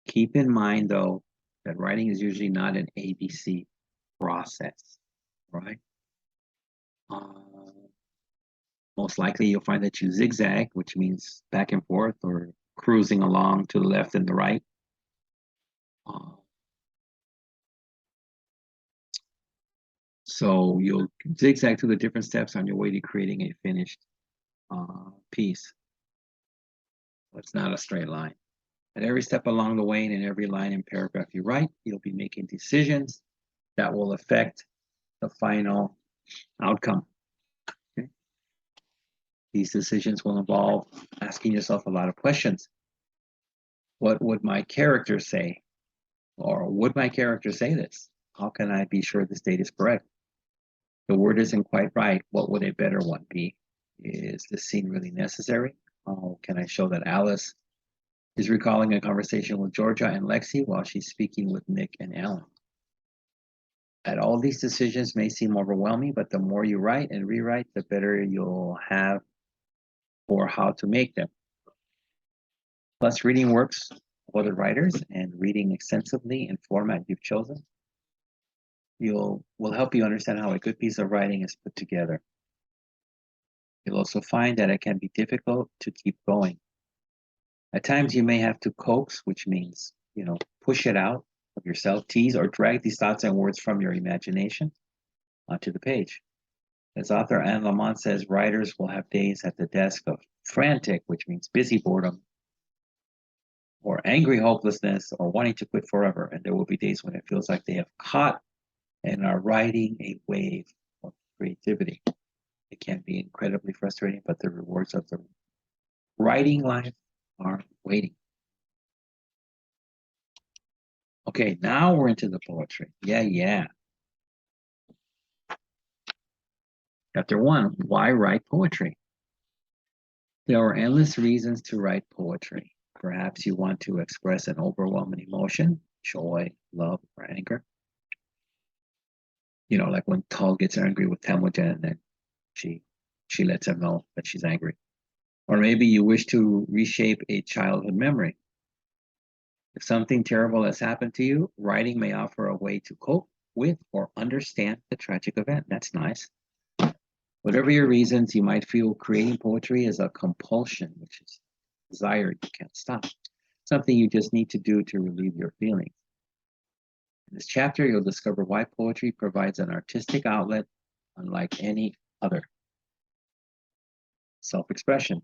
Keep in mind, though, that writing is usually not an ABC process, right? Most likely you'll find that you zigzag, which means back and forth or cruising along to the left and the right. So you'll zigzag through the different steps on your way to creating a finished piece. It's not a straight line. At every step along the way and in every line and paragraph you write, you'll be making decisions that will affect the final outcome. Okay? These decisions will involve asking yourself a lot of questions. What would my character say? Or would my character say this? How can I be sure this date is correct? The word isn't quite right. What would a better one be? Is this scene really necessary? How can I show that Alice is recalling a conversation with Georgia and Lexi while she's speaking with Nick and Alan? And all these decisions may seem overwhelming, but the more you write and rewrite, the better you'll have for how to make them. Plus, reading works of other writers and reading extensively in format you've chosen will help you understand how a good piece of writing is put together. You'll also find that it can be difficult to keep going. At times you may have to coax, which means, push it out of yourself, tease or drag these thoughts and words from your imagination onto the page. As author Anne Lamont says, writers will have days at the desk of frantic, which means busy boredom, or angry hopelessness, or wanting to quit forever. And there will be days when it feels like they have caught and are riding a wave of creativity. It can be incredibly frustrating, but the rewards of the writing life are waiting. Okay, now we're into the poetry. Yeah. Chapter 1, why write poetry? There are endless reasons to write poetry. Perhaps you want to express an overwhelming emotion, joy, love, or anger. Like when Tal gets angry with Temujin and then she lets him know that she's angry. Or maybe you wish to reshape a childhood memory. If something terrible has happened to you, writing may offer a way to cope with or understand the tragic event. That's nice. Whatever your reasons, you might feel creating poetry is a compulsion, which is desire you can't stop. Something you just need to do to relieve your feelings. In this chapter, you'll discover why poetry provides an artistic outlet unlike any other. Self-expression.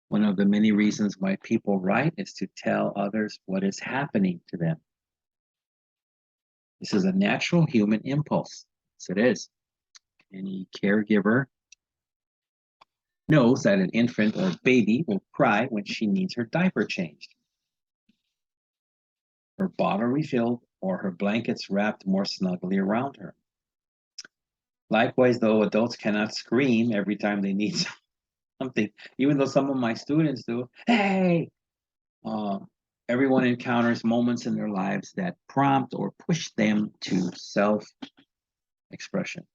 One of the many reasons why people write is to tell others what is happening to them. This is a natural human impulse. Yes, it is. Any caregiver knows that an infant or baby will cry when she needs her diaper changed, her bottle refilled, or her blankets wrapped more snugly around her. Likewise, though, adults cannot scream every time they need something, even though some of my students do. Hey! Everyone encounters moments in their lives that prompt or push them to self-expression.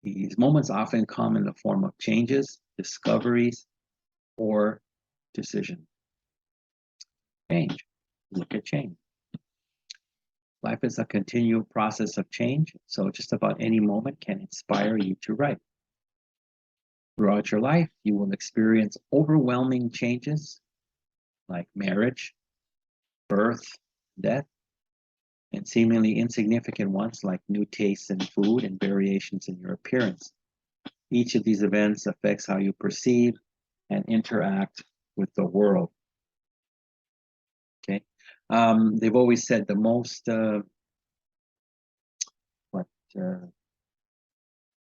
These moments often come in the form of changes, discoveries, or decision. Change. Look at change. Life is a continual process of change, so just about any moment can inspire you to write. Throughout your life, you will experience overwhelming changes like marriage, birth, death, and seemingly insignificant ones like new tastes in food and variations in your appearance. Each of these events affects how you perceive and interact with the world. Okay, they've always said the most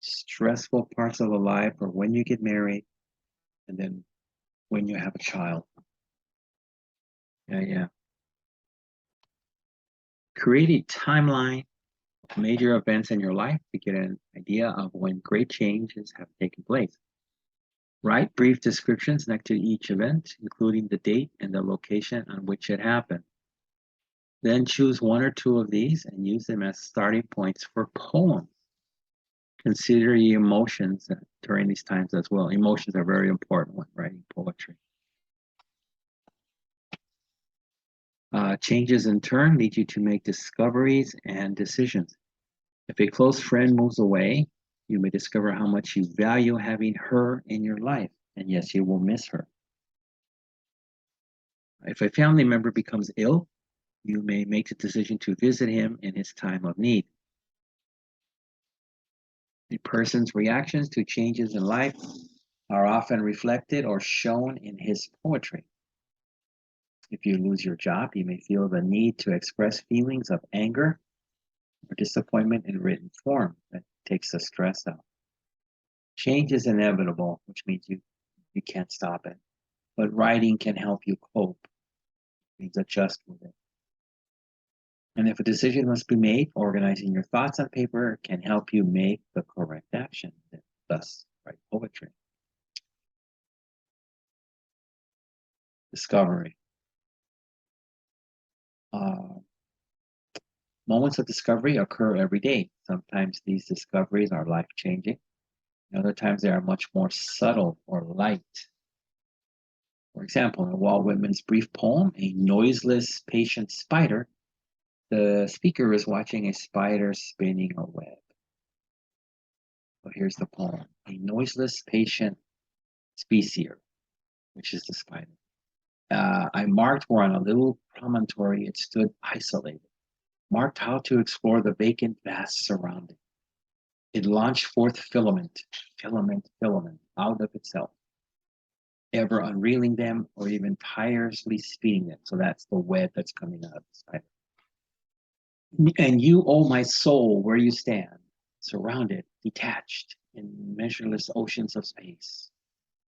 stressful parts of the life are when you get married and then when you have a child. Yeah. Create a timeline of major events in your life to get an idea of when great changes have taken place. Write brief descriptions next to each event, including the date and the location on which it happened. Then choose one or two of these and use them as starting points for poems. Consider your emotions during these times as well. Emotions are very important when writing poetry. Changes in turn lead you to make discoveries and decisions. If a close friend moves away, you may discover how much you value having her in your life. And yes, you will miss her. If a family member becomes ill, you may make the decision to visit him in his time of need. A person's reactions to changes in life are often reflected or shown in his poetry. If you lose your job, you may feel the need to express feelings of anger or disappointment in written form. That takes the stress out. Change is inevitable, which means you can't stop it. But writing can help you cope. It means adjust with it. And if a decision must be made, organizing your thoughts on paper can help you make the correct action. Thus, write poetry. Discovery. Moments of discovery occur every day. Sometimes these discoveries are life-changing. Other times they are much more subtle or light. For example, in Walt Whitman's brief poem, A Noiseless Patient Spider, The speaker is watching a spider spinning a web. So here's the poem. A noiseless, patient species, which is the spider. I marked where on a little promontory it stood isolated, marked how to explore the vacant, vast surrounding. It launched forth filament, out of itself, ever unreeling them or even tirelessly speeding them. So that's the web that's coming out of the spider. And you, oh my soul, where you stand, surrounded, detached in measureless oceans of space,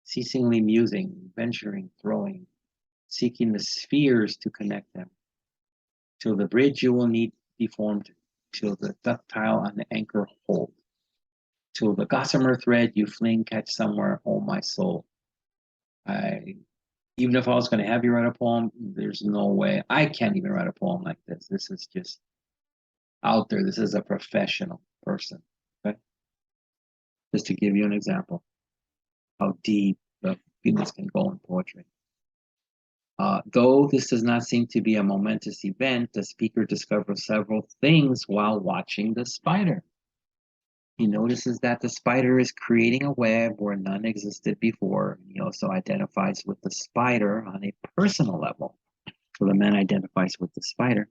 ceasingly musing, venturing, throwing, seeking the spheres to connect them, till the bridge you will need be formed, till the ductile on the anchor hold, till the gossamer thread you fling catch somewhere, oh my soul. Even if I was going to have you write a poem, there's no way. I can't even write a poem like this. This is just out there. This is a professional person. Okay? Just to give you an example how deep the feelings can go in poetry. Though this does not seem to be a momentous event, the speaker discovers several things while watching the spider. He notices that the spider is creating a web where none existed before. He also identifies with the spider on a personal level. So the man identifies with the spider,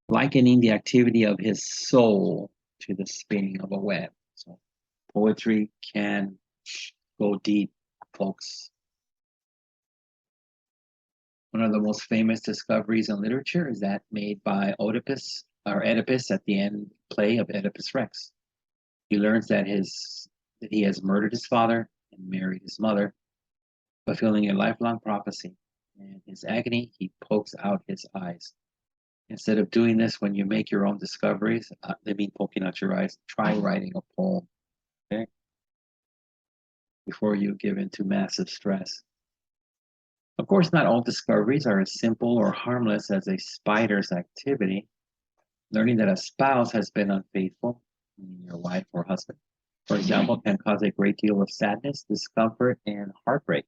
likening the activity of his soul to the spinning of a web. So poetry can go deep, folks. One of the most famous discoveries in literature is that made by Oedipus at the end play of Oedipus Rex. He learns that he has murdered his father and married his mother, fulfilling a lifelong prophecy. In his agony, he pokes out his eyes. Instead of doing this when you make your own discoveries, they mean poking out your eyes, try writing a poem, okay? Before you give into massive stress. Of course, not all discoveries are as simple or harmless as a spider's activity. Learning that a spouse has been unfaithful, meaning your wife or husband, for example, can cause a great deal of sadness, discomfort, and heartbreak.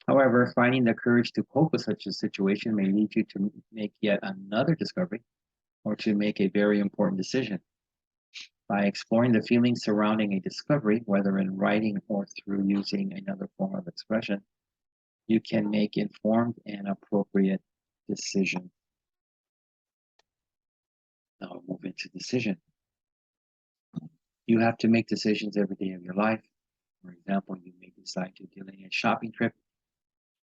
However, finding the courage to cope with such a situation may lead you to make yet another discovery or to make a very important decision. By exploring the feelings surrounding a discovery, whether in writing or through using another form of expression, you can make informed and appropriate decisions. Now we'll move into decision. You have to make decisions every day of your life. For example, you may decide to delay a shopping trip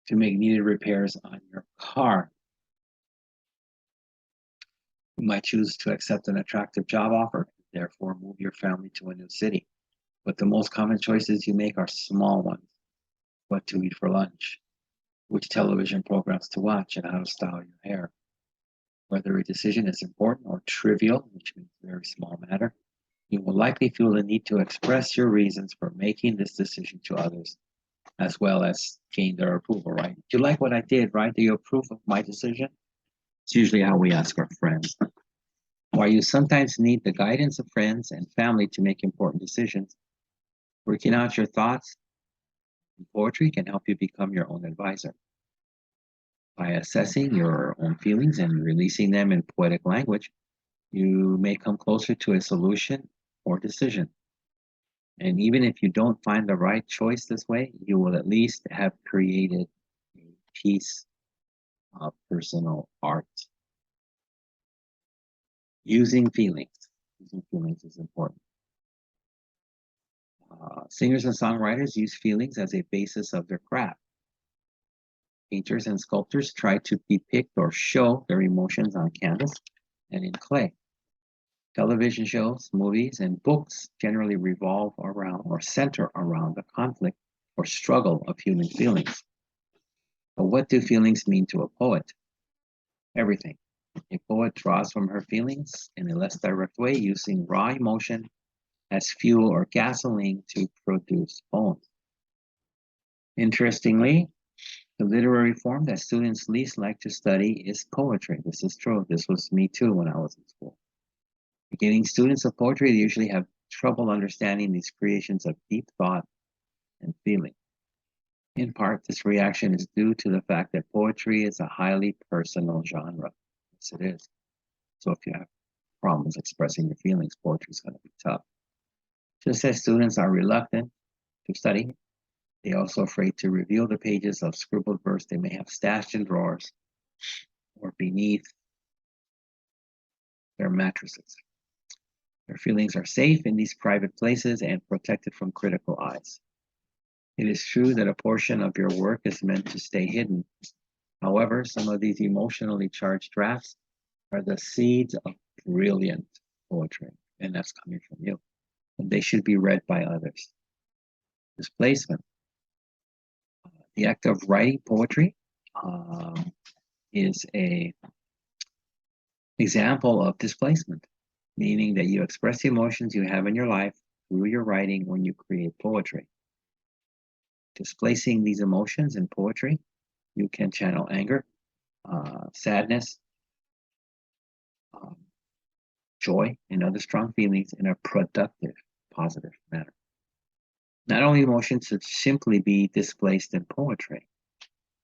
to make needed repairs on your car. You might choose to accept an attractive job offer, therefore move your family to a new city. But the most common choices you make are small ones. What to eat for lunch, which television programs to watch, and how to style your hair. Whether a decision is important or trivial, which means very small matter, you will likely feel the need to express your reasons for making this decision to others, as well as gain their approval, right? Do you like what I did, right? Do you approve of my decision? It's usually how we ask our friends. While you sometimes need the guidance of friends and family to make important decisions, working out your thoughts in poetry can help you become your own advisor. By assessing your own feelings and releasing them in poetic language, you may come closer to a solution or decision. And even if you don't find the right choice this way, you will at least have created a piece of personal art. Using feelings. Using feelings is important. Singers and songwriters use feelings as a basis of their craft. Painters and sculptors try to depict or show their emotions on canvas and in clay. Television shows, movies, and books generally revolve around or center around the conflict or struggle of human feelings. But what do feelings mean to a poet? Everything. A poet draws from her feelings in a less direct way, using raw emotion as fuel or gasoline to produce poems. Interestingly, the literary form that students least like to study is poetry. This is true. This was me too when I was in school. Beginning students of poetry usually have trouble understanding these creations of deep thought and feeling. In part, this reaction is due to the fact that poetry is a highly personal genre. Yes, it is. So if you have problems expressing your feelings, poetry is going to be tough. Just as students are reluctant to study, they are also afraid to reveal the pages of scribbled verse they may have stashed in drawers or beneath their mattresses. Their feelings are safe in these private places and protected from critical eyes. It is true that a portion of your work is meant to stay hidden. However, some of these emotionally charged drafts are the seeds of brilliant poetry, and that's coming from you. And they should be read by others. Displacement. The act of writing poetry is an example of displacement, meaning that you express the emotions you have in your life through your writing when you create poetry. Displacing these emotions in poetry, you can channel anger, sadness, joy, and other strong feelings in a productive, positive manner. Not only emotions should simply be displaced in poetry.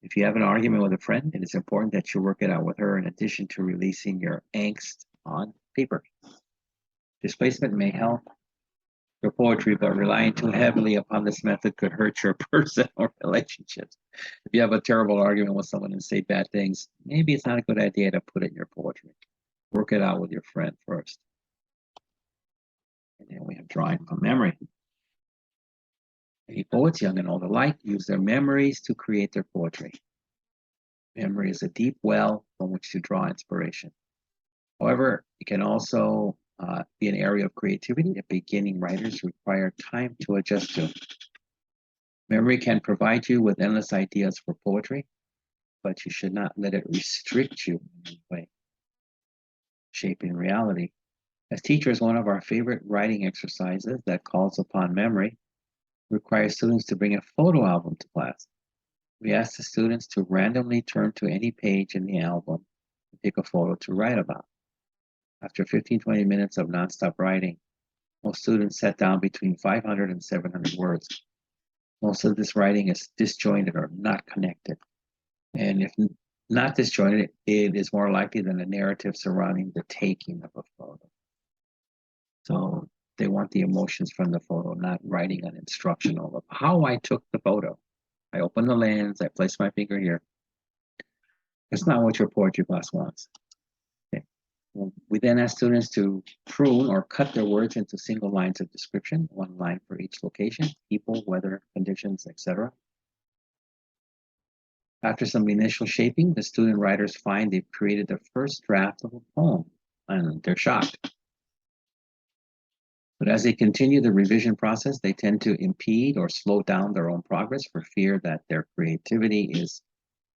If you have an argument with a friend, it is important that you work it out with her in addition to releasing your angst on paper. Displacement may help your poetry, but relying too heavily upon this method could hurt your personal relationships. If you have a terrible argument with someone and say bad things, maybe it's not a good idea to put it in your poetry. Work it out with your friend first. And then we have drawing from memory. Many poets, young and old alike, use their memories to create their poetry. Memory is a deep well from which to draw inspiration. However, it can also be an area of creativity that beginning writers require time to adjust to. Memory can provide you with endless ideas for poetry, but you should not let it restrict you in any way. Shaping reality. As teachers, one of our favorite writing exercises that calls upon memory requires students to bring a photo album to class. We ask the students to randomly turn to any page in the album and pick a photo to write about. After 15-20 minutes of nonstop writing, most students set down between 500 and 700 words. Most of this writing is disjointed or not connected. And if not disjointed, it is more likely than a narrative surrounding the taking of a photo. So they want the emotions from the photo, not writing an instructional of how I took the photo. I opened the lens, I placed my finger here. That's not what your poetry class wants. Okay. We then ask students to prune or cut their words into single lines of description, one line for each location, people, weather, conditions, etc. After some initial shaping, the student writers find they've created their first draft of a poem, and they're shocked. But as they continue the revision process, they tend to impede or slow down their own progress for fear that their creativity is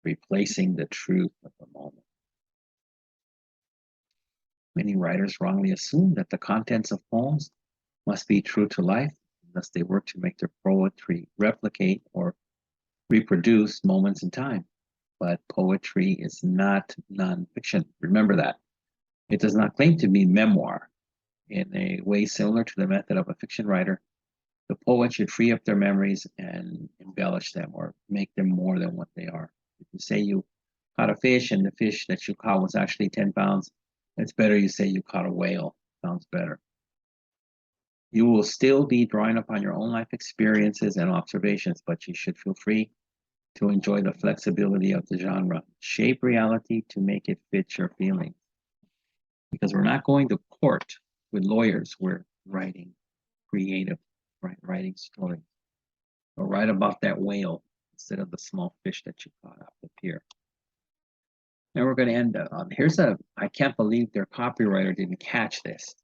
replacing the truth of the moment. Many writers wrongly assume that the contents of poems must be true to life, thus they work to make their poetry replicate or reproduce moments in time. But poetry is not nonfiction. Remember that. It does not claim to be memoir. In a way similar to the method of a fiction writer, the poet should free up their memories and embellish them or make them more than what they are. If you say you caught a fish and the fish that you caught was actually 10 pounds, it's better you say you caught a whale. Sounds better. You will still be drawing upon your own life experiences and observations, but you should feel free to enjoy the flexibility of the genre. Shape reality to make it fit your feelings. Because we're not going to court with lawyers, we're writing creative, writing stories. Or write about that whale instead of the small fish that you caught off the pier. And we're going to end on here's I can't believe their copywriter didn't catch this.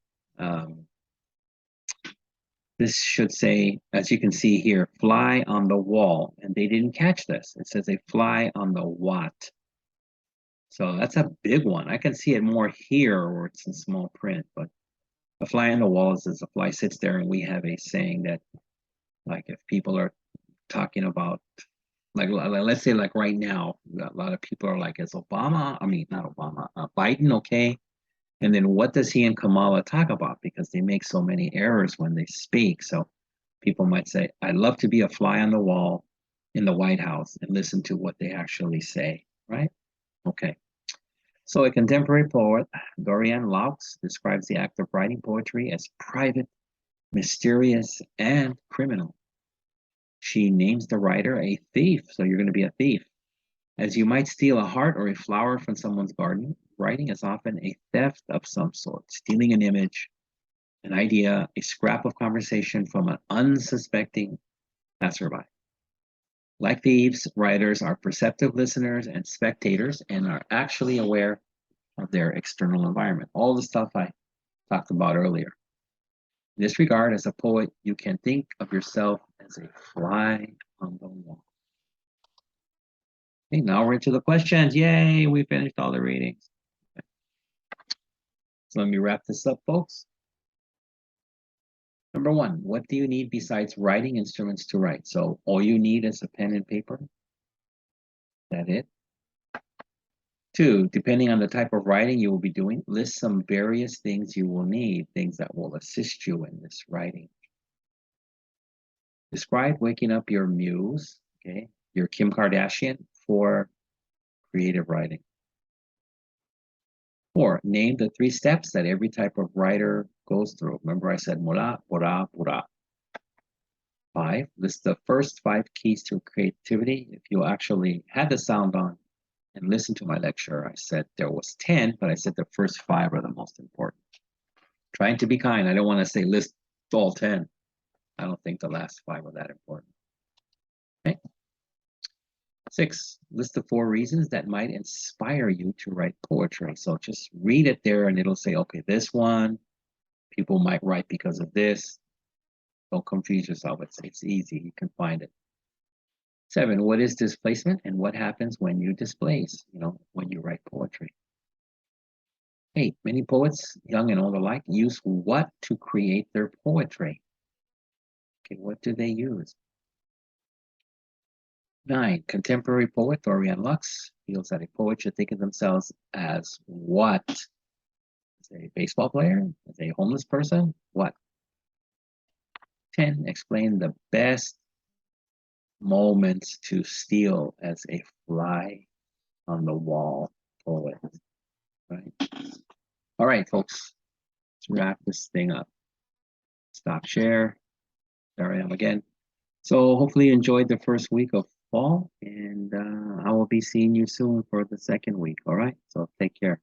This should say, as you can see here, fly on the wall, and they didn't catch this. It says a fly on the watt. So that's a big one. I can see it more here where it's in small print, but a fly on the wall is a fly sits there, and we have a saying that, like, if people are talking about, like, let's say, like right now, a lot of people are like, is Obama, I mean, not Obama, Biden okay? And then what does he and Kamala talk about? Because they make so many errors when they speak. So people might say, I'd love to be a fly on the wall in the White House and listen to what they actually say, right? Okay. So a contemporary poet, Dorian Laux, describes the act of writing poetry as private, mysterious, and criminal. She names the writer a thief, so you're going to be a thief. As you might steal a heart or a flower from someone's garden, writing is often a theft of some sort, stealing an image, an idea, a scrap of conversation from an unsuspecting passerby. Like thieves, writers are perceptive listeners and spectators and are actually aware of their external environment. All the stuff I talked about earlier. In this regard, as a poet, you can think of yourself as a fly on the wall. Okay, now we're into the questions. Yay, we finished all the readings. Okay. So let me wrap this up, folks. Number one, what do you need besides writing instruments to write? So all you need is a pen and paper. Is that it? Two, depending on the type of writing you will be doing, list some various things you will need, things that will assist you in this writing. Describe waking up your muse, okay, your Kim Kardashian, for creative writing. 4, name the 3 steps that every type of writer goes through. Remember I said mula, pura, pura. 5, list the first 5 keys to creativity. If you actually had the sound on and listened to my lecture, I said there was 10, but I said the first 5 are the most important. Trying to be kind. I don't want to say list all 10. I don't think the last 5 are that important. Okay. 6, list the 4 reasons that might inspire you to write poetry. So just read it there and it'll say, okay, this one, people might write because of this. Don't confuse yourself. It's easy. You can find it. 7, what is displacement and what happens when you displace, when you write poetry? 8, many poets, young and old alike, use what to create their poetry? Okay, what do they use? 9, contemporary poet Dorian Lux feels that a poet should think of themselves as what? As a baseball player? As a homeless person? What? 10, explain the best moments to steal as a fly on the wall poet. Right? All right, folks, let's wrap this thing up. Stop share. There I am again. So hopefully you enjoyed the first week of fall, and I will be seeing you soon for the second week. All right, so take care.